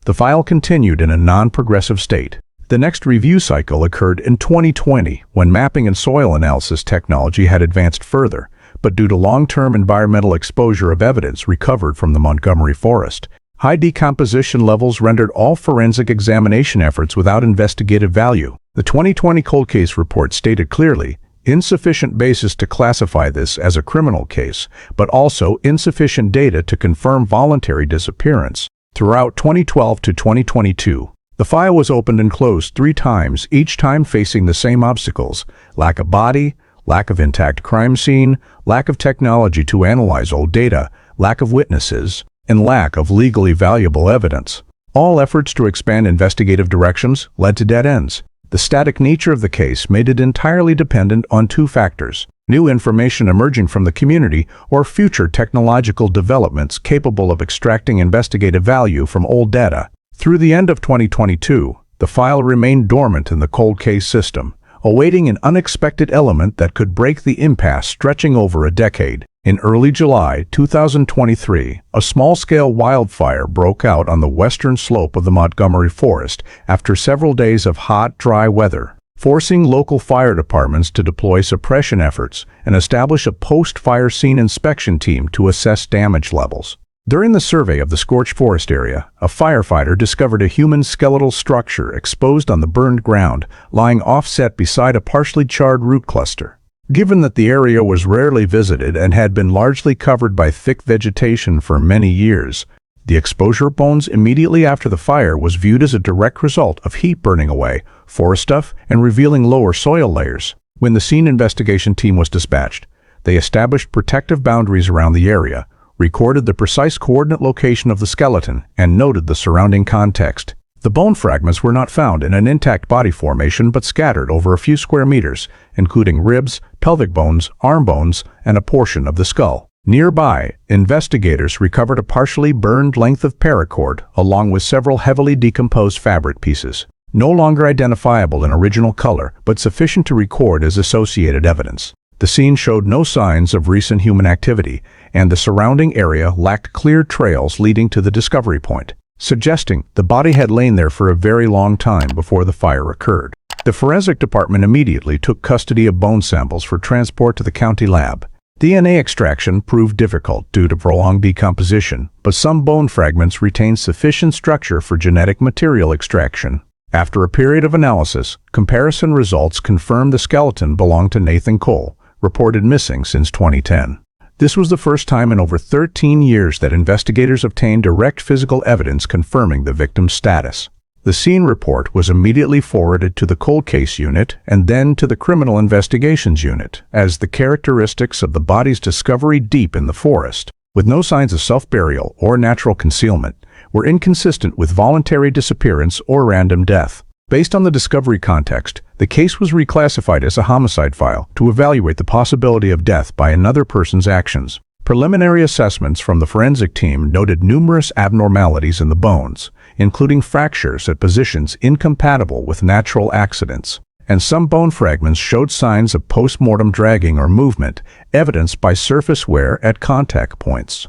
The file continued in a non-progressive state. The next review cycle occurred in 2020, when mapping and soil analysis technology had advanced further, but due to long-term environmental exposure of evidence recovered from the Montgomery forest, high decomposition levels rendered all forensic examination efforts without investigative value. The 2020 cold case report stated clearly, insufficient basis to classify this as a criminal case, but also insufficient data to confirm voluntary disappearance. Throughout 2012 to 2022, the file was opened and closed 3 times, each time facing the same obstacles: lack of body, lack of intact crime scene, lack of technology to analyze old data, lack of witnesses, and lack of legally valuable evidence. All efforts to expand investigative directions led to dead ends. The static nature of the case made it entirely dependent on 2 factors: new information emerging from the community or future technological developments capable of extracting investigative value from old data. Through the end of 2022, the file remained dormant in the cold case system, awaiting an unexpected element that could break the impasse stretching over a decade. In early July 2023, a small-scale wildfire broke out on the western slope of the Montgomery forest after several days of hot, dry weather, forcing local fire departments to deploy suppression efforts and establish a post-fire scene inspection team to assess damage levels. During the survey of the scorched forest area, a firefighter discovered a human skeletal structure exposed on the burned ground, lying offset beside a partially charred root cluster. Given that the area was rarely visited and had been largely covered by thick vegetation for many years, the exposure of bones immediately after the fire was viewed as a direct result of heat burning away forest stuff and revealing lower soil layers. When the scene investigation team was dispatched, they established protective boundaries around the area, recorded the precise coordinate location of the skeleton, and noted the surrounding context. The bone fragments were not found in an intact body formation but scattered over a few square meters, including ribs, pelvic bones, arm bones, and a portion of the skull. Nearby, investigators recovered a partially burned length of paracord along with several heavily decomposed fabric pieces, no longer identifiable in original color but sufficient to record as associated evidence. The scene showed no signs of recent human activity, and the surrounding area lacked clear trails leading to the discovery point, suggesting the body had lain there for a very long time before the fire occurred. The forensic department immediately took custody of bone samples for transport to the county lab. DNA extraction proved difficult due to prolonged decomposition, but some bone fragments retained sufficient structure for genetic material extraction. After a period of analysis, comparison results confirmed the skeleton belonged to Nathan Cole, reported missing since 2010. This was the first time in over 13 years that investigators obtained direct physical evidence confirming the victim's status. The scene report was immediately forwarded to the cold case unit and then to the criminal investigations unit, as the characteristics of the body's discovery deep in the forest, with no signs of self-burial or natural concealment, were inconsistent with voluntary disappearance or random death. Based on the discovery context, the case was reclassified as a homicide file to evaluate the possibility of death by another person's actions. Preliminary assessments from the forensic team noted numerous abnormalities in the bones, including fractures at positions incompatible with natural accidents, and some bone fragments showed signs of post-mortem dragging or movement, evidenced by surface wear at contact points.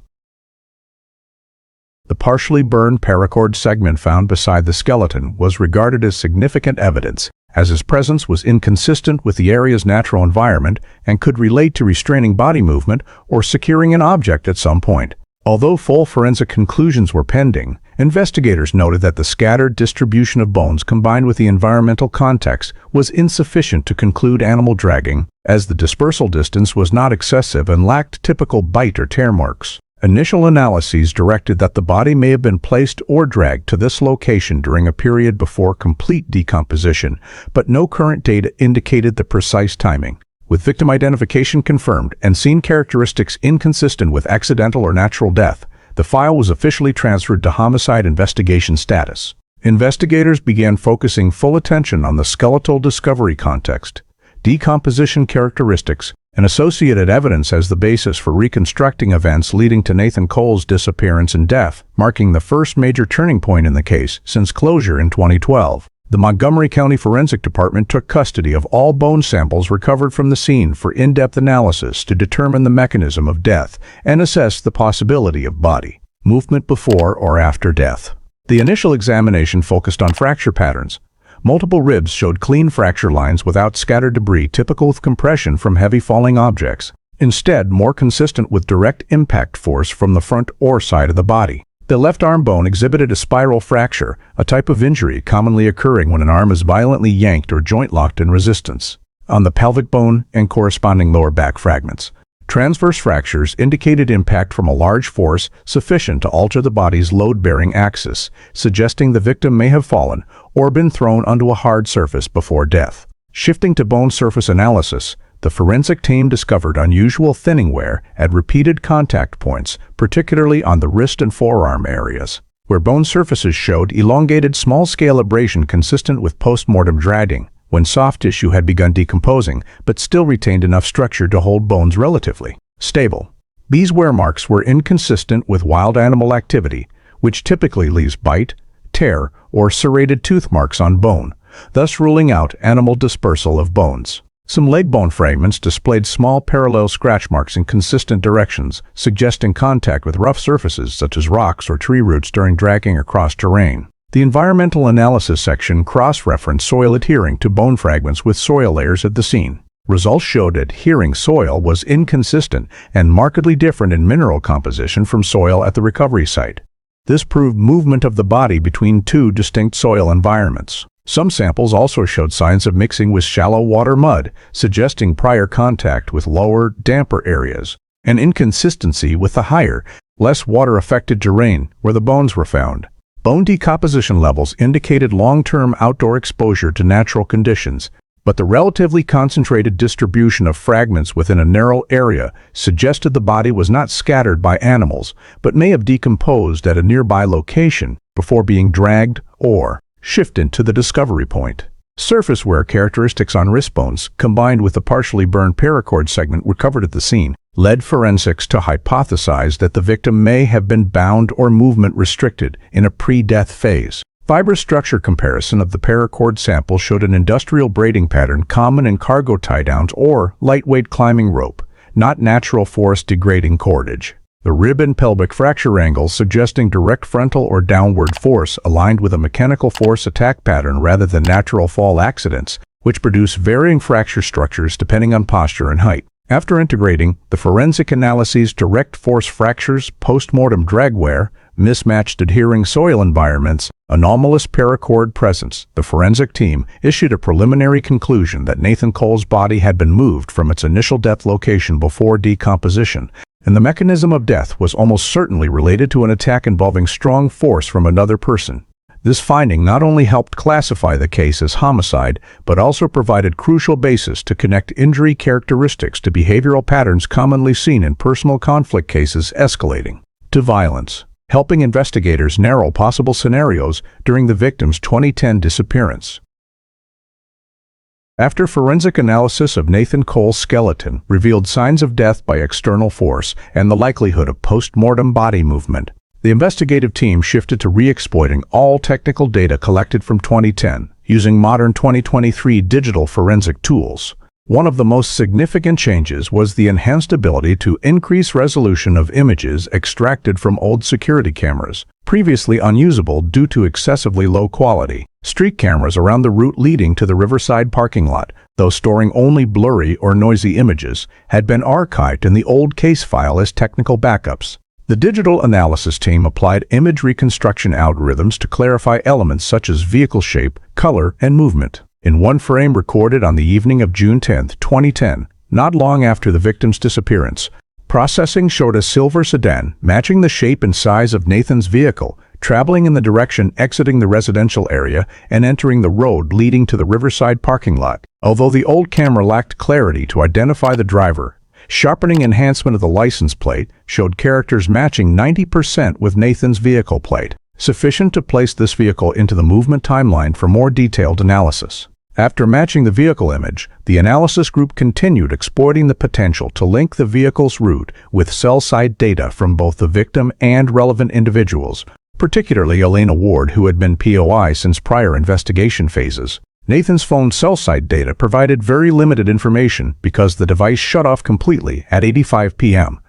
The partially burned paracord segment found beside the skeleton was regarded as significant evidence, as his presence was inconsistent with the area's natural environment and could relate to restraining body movement or securing an object at some point. Although full forensic conclusions were pending, investigators noted that the scattered distribution of bones combined with the environmental context was insufficient to conclude animal dragging, as the dispersal distance was not excessive and lacked typical bite or tear marks. Initial analyses directed that the body may have been placed or dragged to this location during a period before complete decomposition, but no current data indicated the precise timing. With victim identification confirmed and scene characteristics inconsistent with accidental or natural death, the file was officially transferred to homicide investigation status. Investigators began focusing full attention on the skeletal discovery context, decomposition characteristics, and associated evidence as the basis for reconstructing events leading to Nathan Cole's disappearance and death, marking the first major turning point in the case since closure in 2012. The Montgomery County Forensic Department took custody of all bone samples recovered from the scene for in-depth analysis to determine the mechanism of death and assess the possibility of body movement before or after death. The initial examination focused on fracture patterns. Multiple ribs showed clean fracture lines without scattered debris typical of compression from heavy falling objects, instead more consistent with direct impact force from the front or side of the body. The left arm bone exhibited a spiral fracture, a type of injury commonly occurring when an arm is violently yanked or joint locked in resistance. On the pelvic bone and corresponding lower back fragments, transverse fractures indicated impact from a large force sufficient to alter the body's load-bearing axis, suggesting the victim may have fallen or been thrown onto a hard surface before death. Shifting to bone surface analysis, the forensic team discovered unusual thinning wear at repeated contact points, particularly on the wrist and forearm areas, where bone surfaces showed elongated small-scale abrasion consistent with post-mortem dragging, when soft tissue had begun decomposing but still retained enough structure to hold bones relatively stable. These wear marks were inconsistent with wild animal activity, which typically leaves bite, tear, or serrated tooth marks on bone, thus ruling out animal dispersal of bones. Some leg bone fragments displayed small parallel scratch marks in consistent directions, suggesting contact with rough surfaces such as rocks or tree roots during dragging across terrain. The environmental analysis section cross-referenced soil adhering to bone fragments with soil layers at the scene. Results showed adhering soil was inconsistent and markedly different in mineral composition from soil at the recovery site. This proved movement of the body between two distinct soil environments. Some samples also showed signs of mixing with shallow water mud, suggesting prior contact with lower, damper areas, and inconsistency with the higher, less water-affected terrain where the bones were found. Bone decomposition levels indicated long-term outdoor exposure to natural conditions, but the relatively concentrated distribution of fragments within a narrow area suggested the body was not scattered by animals, but may have decomposed at a nearby location before being dragged or shifted to the discovery point. Surface wear characteristics on wrist bones, combined with the partially burned paracord segment recovered at the scene, led forensics to hypothesize that the victim may have been bound or movement restricted in a pre-death phase. Fiber structure comparison of the paracord sample showed an industrial braiding pattern common in cargo tie-downs or lightweight climbing rope, not natural forest-degrading cordage. The rib and pelvic fracture angles suggesting direct frontal or downward force aligned with a mechanical force attack pattern rather than natural fall accidents, which produce varying fracture structures depending on posture and height. After integrating the forensic analyses direct force fractures, post-mortem drag wear, mismatched adhering soil environments, anomalous paracord presence, the forensic team issued a preliminary conclusion that Nathan Cole's body had been moved from its initial death location before decomposition, and the mechanism of death was almost certainly related to an attack involving strong force from another person. This finding not only helped classify the case as homicide, but also provided crucial basis to connect injury characteristics to behavioral patterns commonly seen in personal conflict cases escalating to violence, helping investigators narrow possible scenarios during the victim's 2010 disappearance. After forensic analysis of Nathan Cole's skeleton revealed signs of death by external force and the likelihood of post-mortem body movement, the investigative team shifted to re-exploiting all technical data collected from 2010 using modern 2023 digital forensic tools. One of the most significant changes was the enhanced ability to increase resolution of images extracted from old security cameras, previously unusable due to excessively low quality. Street cameras around the route leading to the Riverside parking lot, though storing only blurry or noisy images, had been archived in the old case file as technical backups. The digital analysis team applied image reconstruction algorithms to clarify elements such as vehicle shape, color, and movement. In one frame recorded on the evening of June 10, 2010, not long after the victim's disappearance, processing showed a silver sedan matching the shape and size of Nathan's vehicle, traveling in the direction exiting the residential area and entering the road leading to the Riverside parking lot. Although the old camera lacked clarity to identify the driver, sharpening enhancement of the license plate showed characters matching 90% with Nathan's vehicle plate, sufficient to place this vehicle into the movement timeline for more detailed analysis. After matching the vehicle image, the analysis group continued exploiting the potential to link the vehicle's route with cell site data from both the victim and relevant individuals, particularly Elena Ward, who had been POI since prior investigation phases. Nathan's phone cell site data provided very limited information because the device shut off completely at 8:05 p.m.,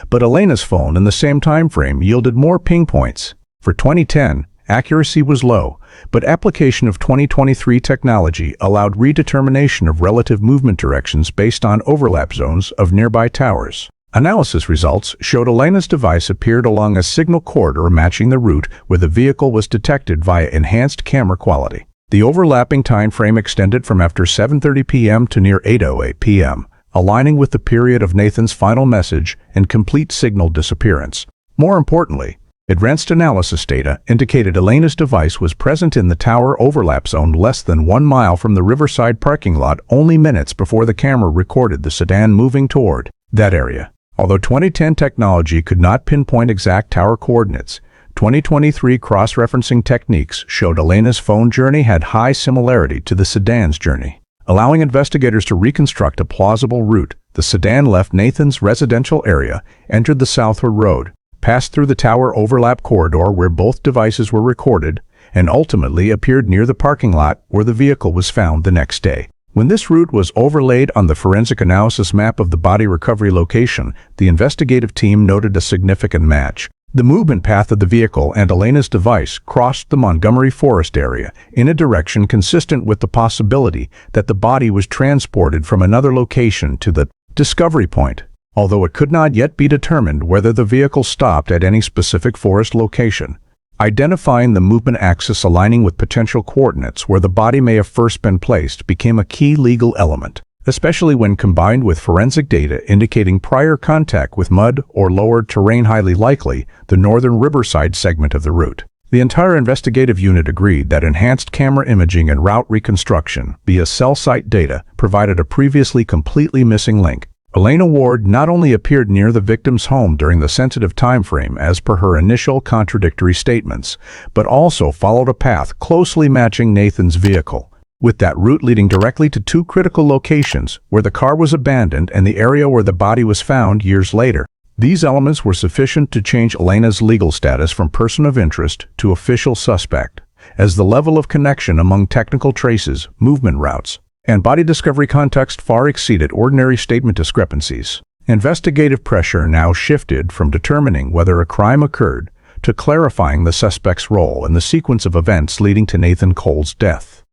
but Elena's phone in the same time frame yielded more ping points. For 2010, accuracy was low, but application of 2023 technology allowed redetermination of relative movement directions based on overlap zones of nearby towers. Analysis results showed Elena's device appeared along a signal corridor matching the route where the vehicle was detected via enhanced camera quality. The overlapping time frame extended from after 7:30 p.m. to near 8:08 p.m., aligning with the period of Nathan's final message and complete signal disappearance. More importantly, advanced analysis data indicated Elena's device was present in the tower overlap zone less than 1 mile from the Riverside parking lot only minutes before the camera recorded the sedan moving toward that area. Although 2010 technology could not pinpoint exact tower coordinates, 2023 cross-referencing techniques showed Elena's phone journey had high similarity to the sedan's journey, allowing investigators to reconstruct a plausible route. The sedan left Nathan's residential area, entered the southward road, passed through the tower overlap corridor where both devices were recorded, and ultimately appeared near the parking lot where the vehicle was found the next day. When this route was overlaid on the forensic analysis map of the body recovery location, the investigative team noted a significant match. The movement path of the vehicle and Elena's device crossed the Montgomery Forest area in a direction consistent with the possibility that the body was transported from another location to the discovery point, although it could not yet be determined whether the vehicle stopped at any specific forest location. Identifying the movement axis aligning with potential coordinates where the body may have first been placed became a key legal element, especially when combined with forensic data indicating prior contact with mud or lower terrain, highly likely the northern Riverside segment of the route. The entire investigative unit agreed that enhanced camera imaging and route reconstruction via cell site data provided a previously completely missing link. Elena Ward not only appeared near the victim's home during the sensitive time frame as per her initial contradictory statements, but also followed a path closely matching Nathan's vehicle, with that route leading directly to two critical locations where the car was abandoned and the area where the body was found years later. These elements were sufficient to change Elena's legal status from person of interest to official suspect, as the level of connection among technical traces, movement routes, and body discovery context far exceeded ordinary statement discrepancies. Investigative pressure now shifted from determining whether a crime occurred to clarifying the suspect's role in the sequence of events leading to Nathan Cole's death.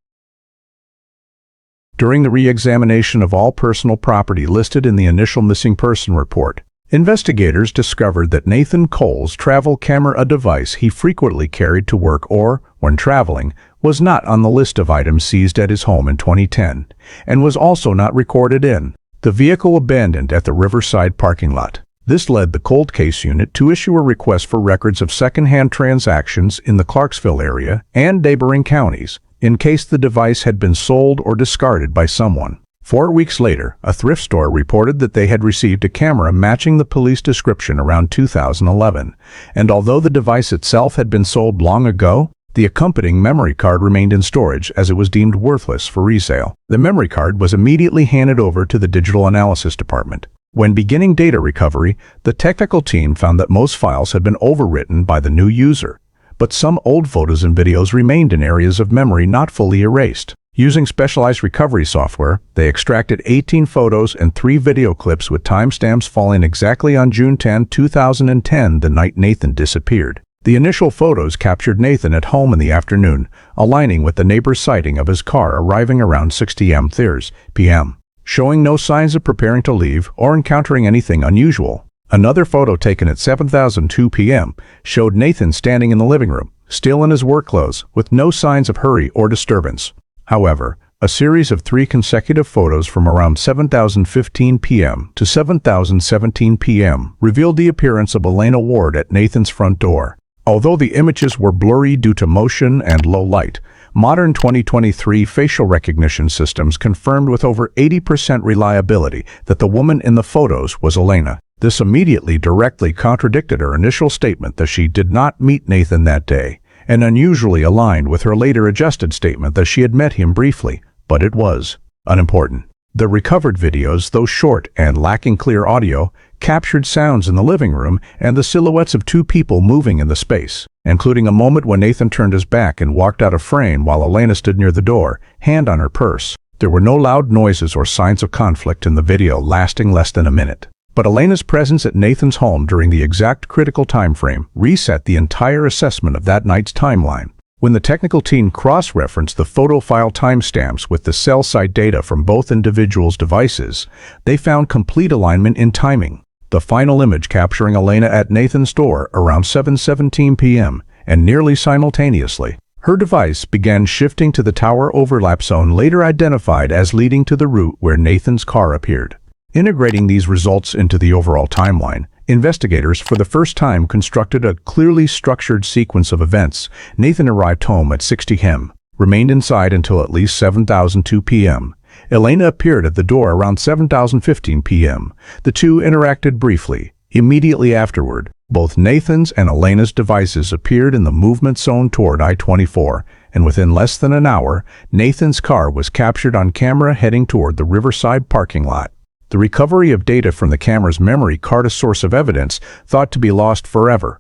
During the re-examination of all personal property listed in the initial missing person report, investigators discovered that Nathan Cole's travel camera, a device he frequently carried to work or, when traveling, was not on the list of items seized at his home in 2010, and was also not recorded in the vehicle abandoned at the Riverside parking lot. This led the cold case unit to issue a request for records of second-hand transactions in the Clarksville area and neighboring counties, in case the device had been sold or discarded by someone. 4 weeks later, a thrift store reported that they had received a camera matching the police description around 2011, and although the device itself had been sold long ago, the accompanying memory card remained in storage as it was deemed worthless for resale. The memory card was immediately handed over to the digital analysis department. When beginning data recovery, the technical team found that most files had been overwritten by the new user, but some old photos and videos remained in areas of memory not fully erased. Using specialized recovery software, they extracted 18 photos and 3 video clips with timestamps falling exactly on June 10, 2010, the night Nathan disappeared. The initial photos captured Nathan at home in the afternoon, aligning with the neighbor's sighting of his car arriving around 6 p.m., showing no signs of preparing to leave or encountering anything unusual. Another photo taken at 7:02 p.m. showed Nathan standing in the living room, still in his work clothes, with no signs of hurry or disturbance. However, a series of 3 consecutive photos from around 7:15 p.m. to 7:17 p.m. revealed the appearance of Elena Ward at Nathan's front door. Although the images were blurry due to motion and low light, modern 2023 facial recognition systems confirmed with over 80% reliability that the woman in the photos was Elena. This immediately directly contradicted her initial statement that she did not meet Nathan that day, and unusually aligned with her later adjusted statement that she had met him briefly, but it was unimportant. The recovered videos, though short and lacking clear audio, captured sounds in the living room and the silhouettes of 2 people moving in the space, including a moment when Nathan turned his back and walked out of frame while Elena stood near the door, hand on her purse. There were no loud noises or signs of conflict in the video lasting less than a minute. But Elena's presence at Nathan's home during the exact critical time frame reset the entire assessment of that night's timeline. When the technical team cross-referenced the photo file timestamps with the cell site data from both individuals' devices, they found complete alignment in timing. The final image capturing Elena at Nathan's door around 7:17 p.m. and nearly simultaneously, her device began shifting to the tower overlap zone later identified as leading to the route where Nathan's car appeared. Integrating these results into the overall timeline, investigators for the first time constructed a clearly structured sequence of events. Nathan arrived home at 6 p.m., remained inside until at least 7:02 p.m. Elena appeared at the door around 7:15 p.m. The two interacted briefly. Immediately afterward, both Nathan's and Elena's devices appeared in the movement zone toward I-24, and within less than an hour, Nathan's car was captured on camera heading toward the Riverside parking lot. The recovery of data from the camera's memory card, a source of evidence thought to be lost forever,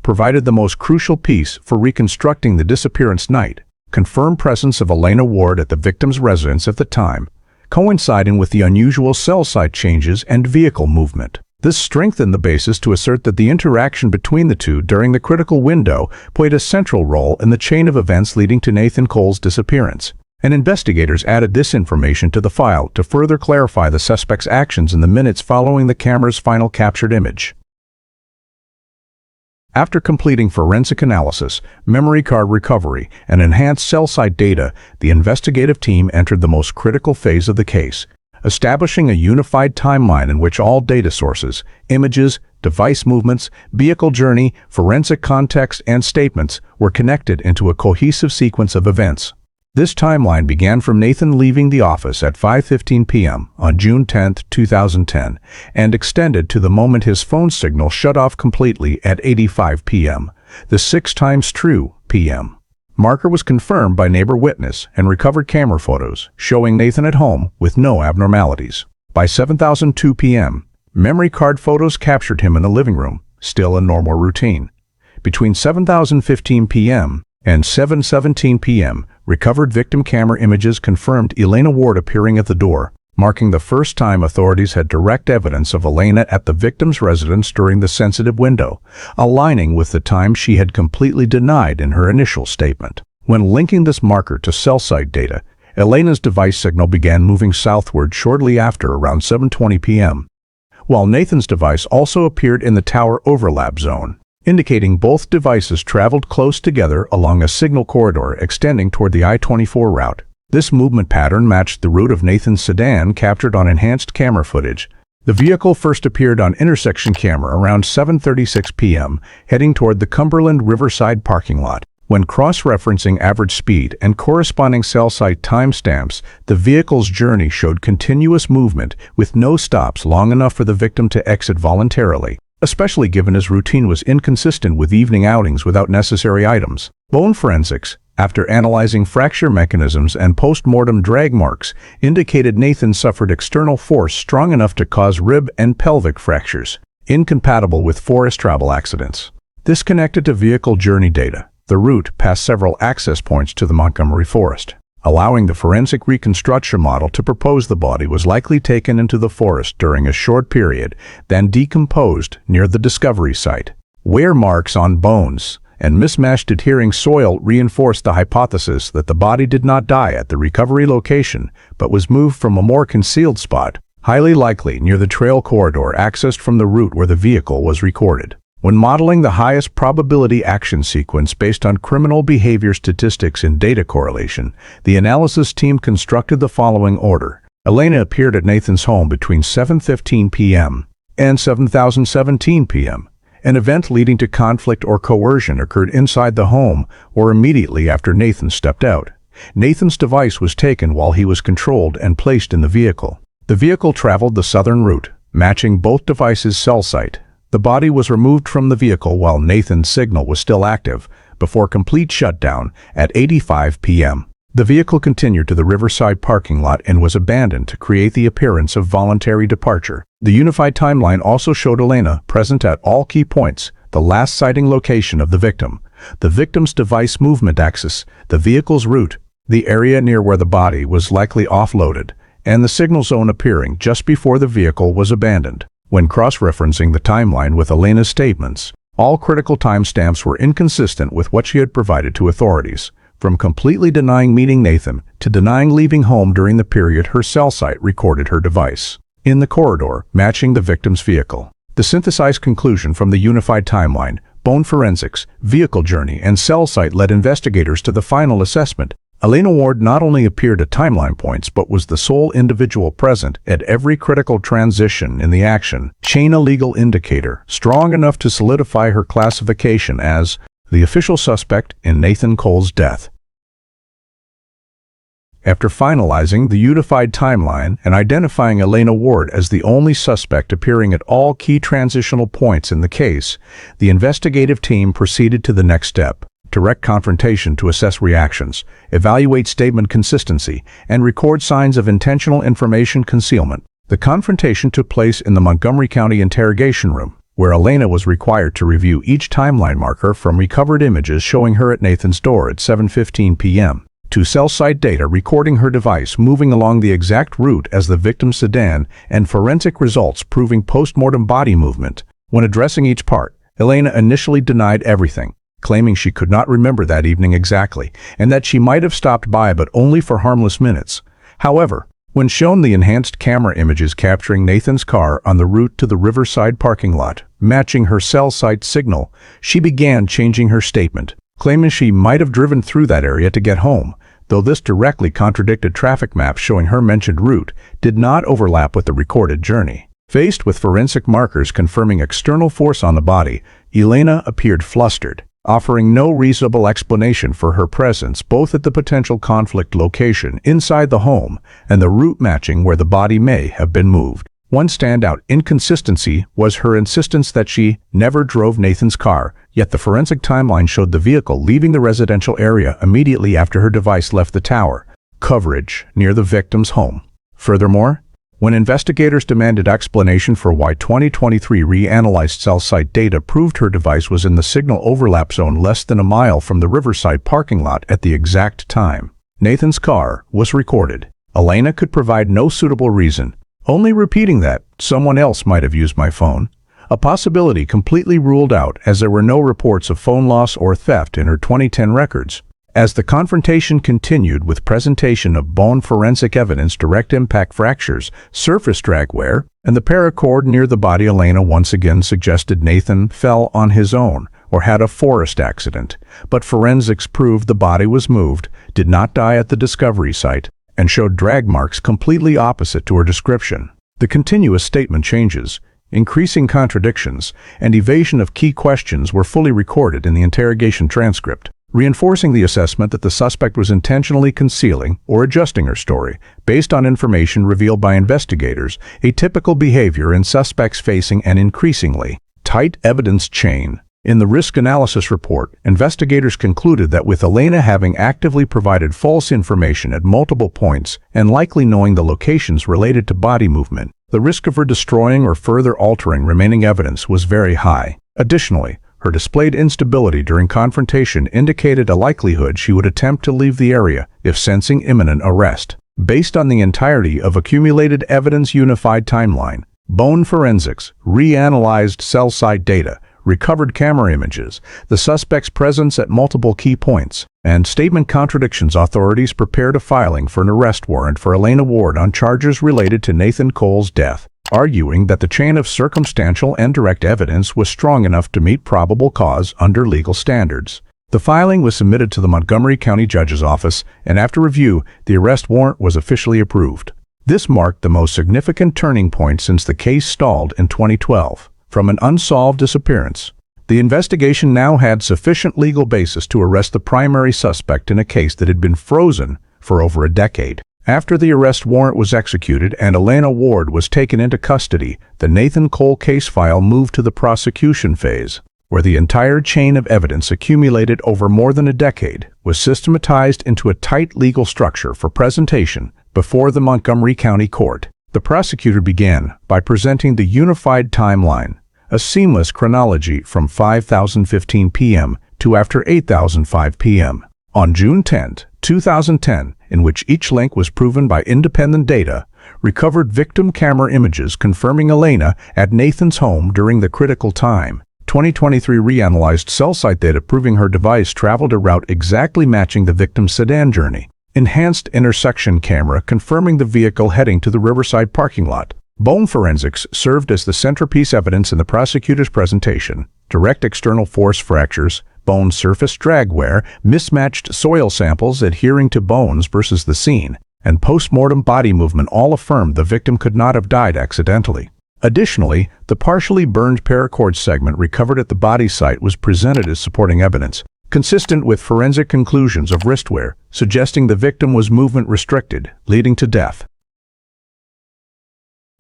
provided the most crucial piece for reconstructing the disappearance night: confirmed presence of Elena Ward at the victim's residence at the time, coinciding with the unusual cell site changes and vehicle movement. This strengthened the basis to assert that the interaction between the two during the critical window played a central role in the chain of events leading to Nathan Cole's disappearance. And investigators added this information to the file to further clarify the suspect's actions in the minutes following the camera's final captured image. After completing forensic analysis, memory card recovery, and enhanced cell site data, the investigative team entered the most critical phase of the case, establishing a unified timeline in which all data sources, images, device movements, vehicle journey, forensic context, and statements were connected into a cohesive sequence of events. This timeline began from Nathan leaving the office at 5:15 p.m. on June 10, 2010, and extended to the moment his phone signal shut off completely at 8:05 p.m., the 6 times true p.m. marker was confirmed by neighbor witness and recovered camera photos showing Nathan at home with no abnormalities. By 7:02 p.m., memory card photos captured him in the living room, still in normal routine. Between 7:15 p.m. and 7:17 p.m., recovered victim camera images confirmed Elena Ward appearing at the door, marking the first time authorities had direct evidence of Elena at the victim's residence during the sensitive window, aligning with the time she had completely denied in her initial statement. When linking this marker to cell site data, Elena's device signal began moving southward shortly after around 7:20 p.m., while Nathan's device also appeared in the tower overlap zone, indicating both devices traveled close together along a signal corridor extending toward the I-24 route. This movement pattern matched the route of Nathan's sedan captured on enhanced camera footage. The vehicle first appeared on intersection camera around 7:36 p.m., heading toward the Cumberland Riverside parking lot. When cross-referencing average speed and corresponding cell site timestamps, the vehicle's journey showed continuous movement with no stops long enough for the victim to exit voluntarily, especially given his routine was inconsistent with evening outings without necessary items. Bone forensics, after analyzing fracture mechanisms and post-mortem drag marks, indicated Nathan suffered external force strong enough to cause rib and pelvic fractures, incompatible with forest travel accidents. This connected to vehicle journey data. The route passed several access points to the Montgomery forest, allowing the forensic reconstruction model to propose the body was likely taken into the forest during a short period, then decomposed near the discovery site. Wear marks on bones, and mismatched adhering soil reinforced the hypothesis that the body did not die at the recovery location but was moved from a more concealed spot, highly likely near the trail corridor accessed from the route where the vehicle was recorded. When modeling the highest probability action sequence based on criminal behavior statistics and data correlation, the analysis team constructed the following order. Elena appeared at Nathan's home between 7:15 p.m. and 7:17 p.m. An event leading to conflict or coercion occurred inside the home or immediately after Nathan stepped out. Nathan's device was taken while he was controlled and placed in the vehicle. The vehicle traveled the southern route, matching both devices' cell site. The body was removed from the vehicle while Nathan's signal was still active, before complete shutdown at 8:05 p.m. The vehicle continued to the Riverside parking lot and was abandoned to create the appearance of voluntary departure. The unified timeline also showed Elena present at all key points: the last sighting location of the victim's device movement axis, the vehicle's route, the area near where the body was likely offloaded, and the signal zone appearing just before the vehicle was abandoned. When cross-referencing the timeline with Elena's statements, all critical timestamps were inconsistent with what she had provided to authorities, from completely denying meeting Nathan to denying leaving home during the period her cell site recorded her device. In the corridor, matching the victim's vehicle. The synthesized conclusion from the unified timeline, bone forensics, vehicle journey, and cell site led investigators to the final assessment. Elena Ward not only appeared at timeline points but was the sole individual present at every critical transition in the action chain, a legal indicator strong enough to solidify her classification as the official suspect in Nathan Cole's death. After finalizing the unified timeline and identifying Elena Ward as the only suspect appearing at all key transitional points in the case, the investigative team proceeded to the next step: direct confrontation to assess reactions, evaluate statement consistency, and record signs of intentional information concealment. The confrontation took place in the Montgomery County interrogation room, where Elena was required to review each timeline marker from recovered images showing her at Nathan's door at 7:15 p.m. to cell site data recording her device moving along the exact route as the victim's sedan, and forensic results proving post-mortem body movement. When addressing each part, Elena initially denied everything, claiming she could not remember that evening exactly, and that she might have stopped by but only for harmless minutes. However, when shown the enhanced camera images capturing Nathan's car on the route to the Riverside parking lot, matching her cell site signal, she began changing her statement, claiming she might have driven through that area to get home, though this directly contradicted traffic maps showing her mentioned route did not overlap with the recorded journey. Faced with forensic markers confirming external force on the body, Elena appeared flustered, offering no reasonable explanation for her presence both at the potential conflict location inside the home and the route matching where the body may have been moved. One standout inconsistency was her insistence that she never drove Nathan's car, yet the forensic timeline showed the vehicle leaving the residential area immediately after her device left the tower coverage near the victim's home. Furthermore, when investigators demanded explanation for why 2023 reanalyzed cell site data proved her device was in the signal overlap zone less than a mile from the Riverside parking lot at the exact time Nathan's car was recorded, Elena could provide no suitable reason, only repeating that someone else might have used my phone, a possibility completely ruled out as there were no reports of phone loss or theft in her 2010 records. As the confrontation continued with presentation of bone forensic evidence, direct impact fractures, surface drag wear, and the paracord near the body, Elena once again suggested Nathan fell on his own or had a forest accident, but forensics proved the body was moved, did not die at the discovery site, and showed drag marks completely opposite to her description. The continuous statement changes, increasing contradictions, and evasion of key questions were fully recorded in the interrogation transcript, reinforcing the assessment that the suspect was intentionally concealing or adjusting her story based on information revealed by investigators, a typical behavior in suspects facing an increasingly tight evidence chain. In the risk analysis report, investigators concluded that with Elena having actively provided false information at multiple points and likely knowing the locations related to body movement, the risk of her destroying or further altering remaining evidence was very high. Additionally, her displayed instability during confrontation indicated a likelihood she would attempt to leave the area if sensing imminent arrest. Based on the entirety of accumulated evidence unified timeline, bone forensics, reanalyzed cell site data, recovered camera images, the suspect's presence at multiple key points, and statement contradictions. Authorities prepared a filing for an arrest warrant for Elena Ward on charges related to Nathan Cole's death, arguing that the chain of circumstantial and direct evidence was strong enough to meet probable cause under legal standards. The filing was submitted to the Montgomery County Judge's Office, and after review, the arrest warrant was officially approved. This marked the most significant turning point since the case stalled in 2012. From an unsolved disappearance, the investigation now had sufficient legal basis to arrest the primary suspect in a case that had been frozen for over a decade. After the arrest warrant was executed and Elena Ward was taken into custody, the Nathan Cole case file moved to the prosecution phase, where the entire chain of evidence accumulated over more than a decade was systematized into a tight legal structure for presentation before the Montgomery County Court. The prosecutor began by presenting the unified timeline, a seamless chronology from 5:15 p.m. to after 8:05 p.m. on June 10, 2010, in which each link was proven by independent data, recovered victim camera images confirming Elena at Nathan's home during the critical time. 2023 reanalyzed cell site data proving her device traveled a route exactly matching the victim's sedan journey. Enhanced intersection camera confirming the vehicle heading to the Riverside parking lot. Bone forensics served as the centerpiece evidence in the prosecutor's presentation. Direct external force fractures, bone surface drag wear, mismatched soil samples adhering to bones versus the scene, and post-mortem body movement all affirmed the victim could not have died accidentally. Additionally, the partially burned paracord segment recovered at the body site was presented as supporting evidence, consistent with forensic conclusions of wrist wear, suggesting the victim was movement restricted, leading to death.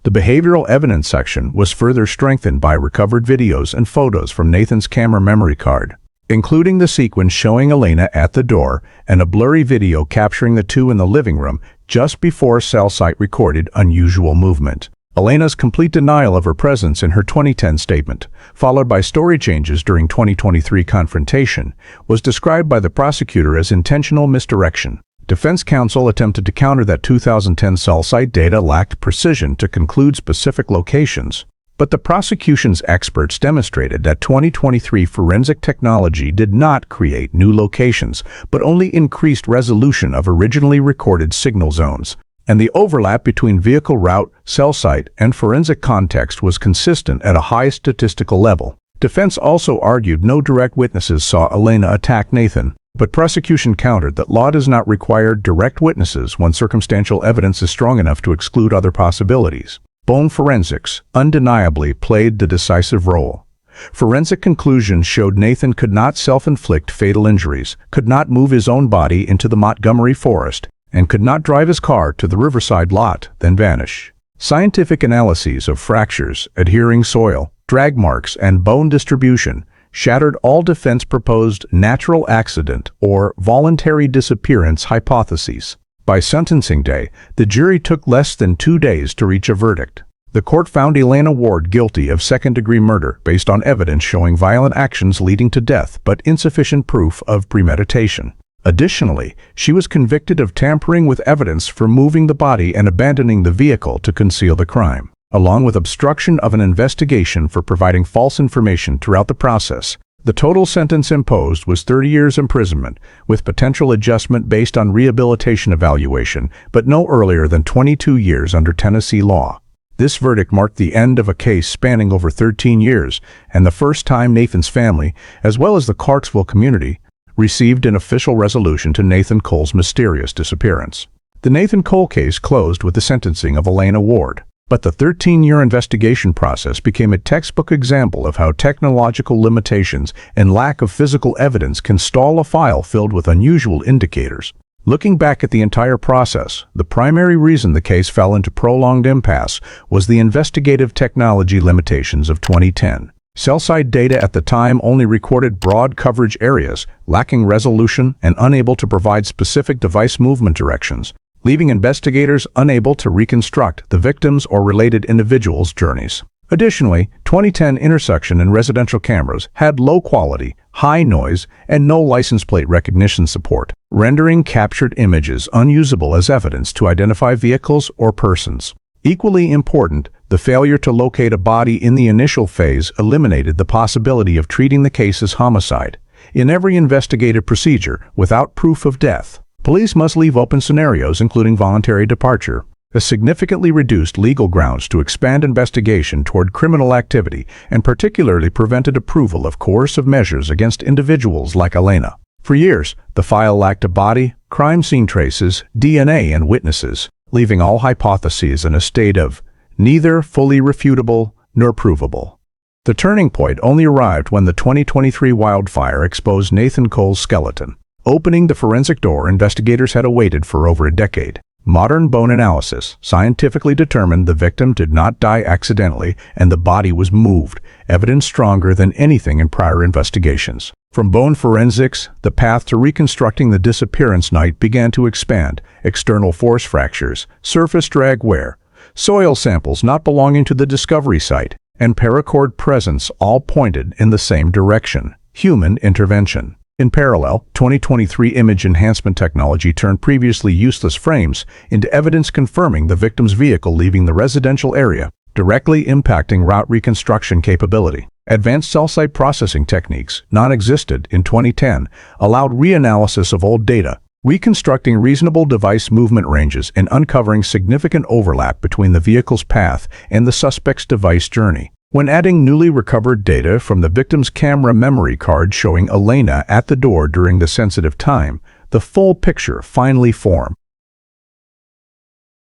The behavioral evidence section was further strengthened by recovered videos and photos from Nathan's camera memory card, including the sequence showing Elena at the door and a blurry video capturing the two in the living room just before cell site recorded unusual movement. Elena's complete denial of her presence in her 2010 statement, followed by story changes during 2023 confrontation, was described by the prosecutor as intentional misdirection. Defense counsel attempted to counter that 2010 cell site data lacked precision to conclude specific locations, but the prosecution's experts demonstrated that 2023 forensic technology did not create new locations, but only increased resolution of originally recorded signal zones, and the overlap between vehicle route, cell site, and forensic context was consistent at a high statistical level. Defense also argued no direct witnesses saw Elena attack Nathan, but prosecution countered that law does not require direct witnesses when circumstantial evidence is strong enough to exclude other possibilities. Bone forensics undeniably played the decisive role. Forensic conclusions showed Nathan could not self-inflict fatal injuries, could not move his own body into the Montgomery forest, and could not drive his car to the Riverside lot, then vanish. Scientific analyses of fractures, adhering soil, drag marks, and bone distribution shattered all defense-proposed natural accident or voluntary disappearance hypotheses. By sentencing day, the jury took less than 2 days to reach a verdict. The court found Elena Ward guilty of second-degree murder based on evidence showing violent actions leading to death but insufficient proof of premeditation. Additionally, she was convicted of tampering with evidence for moving the body and abandoning the vehicle to conceal the crime, along with obstruction of an investigation for providing false information throughout the process. The total sentence imposed was 30 years imprisonment, with potential adjustment based on rehabilitation evaluation, but no earlier than 22 years under Tennessee law. This verdict marked the end of a case spanning over 13 years, and the first time Nathan's family, as well as the Clarksville community, received an official resolution to Nathan Cole's mysterious disappearance. The Nathan Cole case closed with the sentencing of Elena Ward, but the 13-year investigation process became a textbook example of how technological limitations and lack of physical evidence can stall a file filled with unusual indicators. Looking back at the entire process, the primary reason the case fell into prolonged impasse was the investigative technology limitations of 2010. Cell site data at the time only recorded broad coverage areas, lacking resolution and unable to provide specific device movement directions, leaving investigators unable to reconstruct the victims' or related individuals' journeys. Additionally, 2010 intersection and residential cameras had low quality, high noise, and no license plate recognition support, rendering captured images unusable as evidence to identify vehicles or persons. Equally important, The failure to locate a body in the initial phase eliminated the possibility of treating the case as homicide. In every investigative procedure, without proof of death, police must leave open scenarios including voluntary departure, a significantly reduced legal grounds to expand investigation toward criminal activity and particularly prevented approval of coercive measures against individuals like Elena. For years, the file lacked a body, crime scene traces, DNA, and witnesses, leaving all hypotheses in a state of neither fully refutable nor provable. The turning point only arrived when the 2023 wildfire exposed Nathan Cole's skeleton, opening the forensic door investigators had awaited for over a decade. Modern bone analysis scientifically determined the victim did not die accidentally and the body was moved, evidence stronger than anything in prior investigations. From bone forensics, the path to reconstructing the disappearance night began to expand. External force fractures, surface drag wear, soil samples not belonging to the discovery site, and paracord presence all pointed in the same direction: human intervention. In parallel, 2023 image enhancement technology turned previously useless frames into evidence confirming the victim's vehicle leaving the residential area, directly impacting route reconstruction capability. Advanced cell site processing techniques, non-existent in 2010, allowed reanalysis of old data, reconstructing reasonable device movement ranges and uncovering significant overlap between the vehicle's path and the suspect's device journey. When adding newly recovered data from the victim's camera memory card showing Elena at the door during the sensitive time, the full picture finally formed.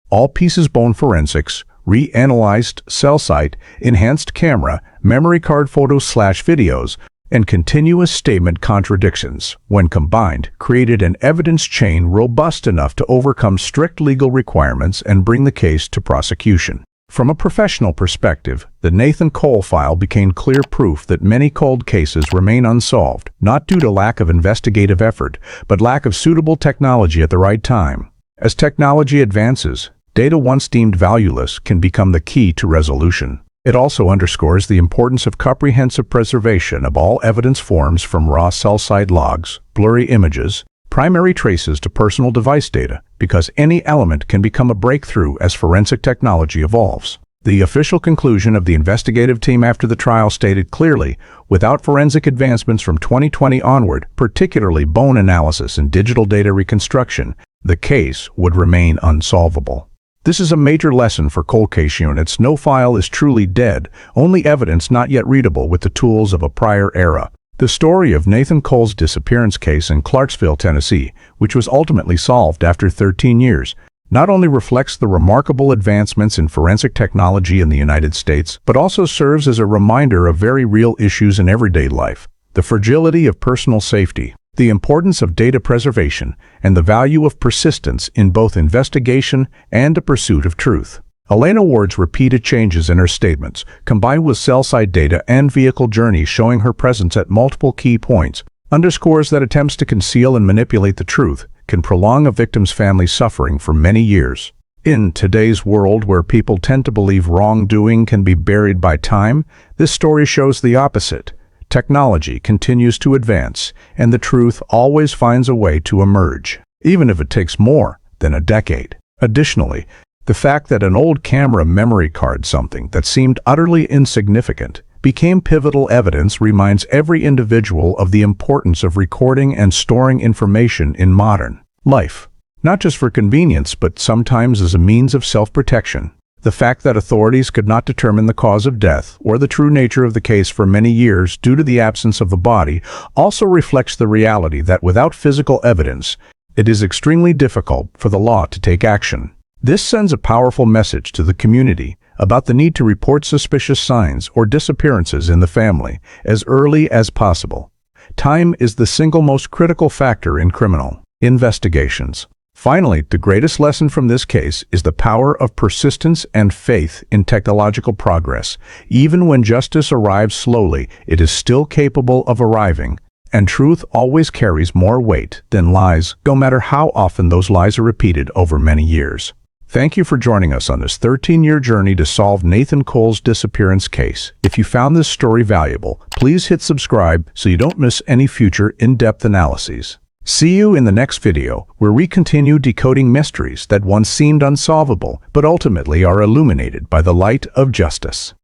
All pieces bone forensics, reanalyzed cell site, enhanced camera, memory card photos/videos, and continuous statement contradictions, when combined, created an evidence chain robust enough to overcome strict legal requirements and bring the case to prosecution. From a professional perspective, the Nathan Cole file became clear proof that many cold cases remain unsolved, not due to lack of investigative effort, but lack of suitable technology at the right time. As technology advances, data once deemed valueless can become the key to resolution. It also underscores the importance of comprehensive preservation of all evidence forms from raw cell site logs, blurry images, primary traces to personal device data, because any element can become a breakthrough as forensic technology evolves. The official conclusion of the investigative team after the trial stated clearly, without forensic advancements from 2020 onward, particularly bone analysis and digital data reconstruction, the case would remain unsolvable. This is a major lesson for cold case units. No file is truly dead, only evidence not yet readable with the tools of a prior era. The story of Nathan Cole's disappearance case in Clarksville, Tennessee, which was ultimately solved after 13 years, not only reflects the remarkable advancements in forensic technology in the United States, but also serves as a reminder of very real issues in everyday life: the fragility of personal safety, the importance of data preservation, and the value of persistence in both investigation and the pursuit of truth. Elena Ward's repeated changes in her statements, combined with cell site data and vehicle journeys showing her presence at multiple key points, underscores that attempts to conceal and manipulate the truth can prolong a victim's family's suffering for many years. In today's world where people tend to believe wrongdoing can be buried by time, this story shows the opposite. Technology continues to advance, and the truth always finds a way to emerge, even if it takes more than a decade. Additionally, the fact that an old camera memory card, something that seemed utterly insignificant, became pivotal evidence reminds every individual of the importance of recording and storing information in modern life, not just for convenience but sometimes as a means of self-protection. The fact that authorities could not determine the cause of death or the true nature of the case for many years due to the absence of the body also reflects the reality that without physical evidence, it is extremely difficult for the law to take action. This sends a powerful message to the community about the need to report suspicious signs or disappearances in the family as early as possible. Time is the single most critical factor in criminal investigations. Finally, the greatest lesson from this case is the power of persistence and faith in technological progress. Even when justice arrives slowly, it is still capable of arriving, and truth always carries more weight than lies, no matter how often those lies are repeated over many years. Thank you for joining us on this 13-year journey to solve Nathan Cole's disappearance case. If you found this story valuable, please hit subscribe so you don't miss any future in-depth analyses. See you in the next video, where we continue decoding mysteries that once seemed unsolvable, but ultimately are illuminated by the light of justice.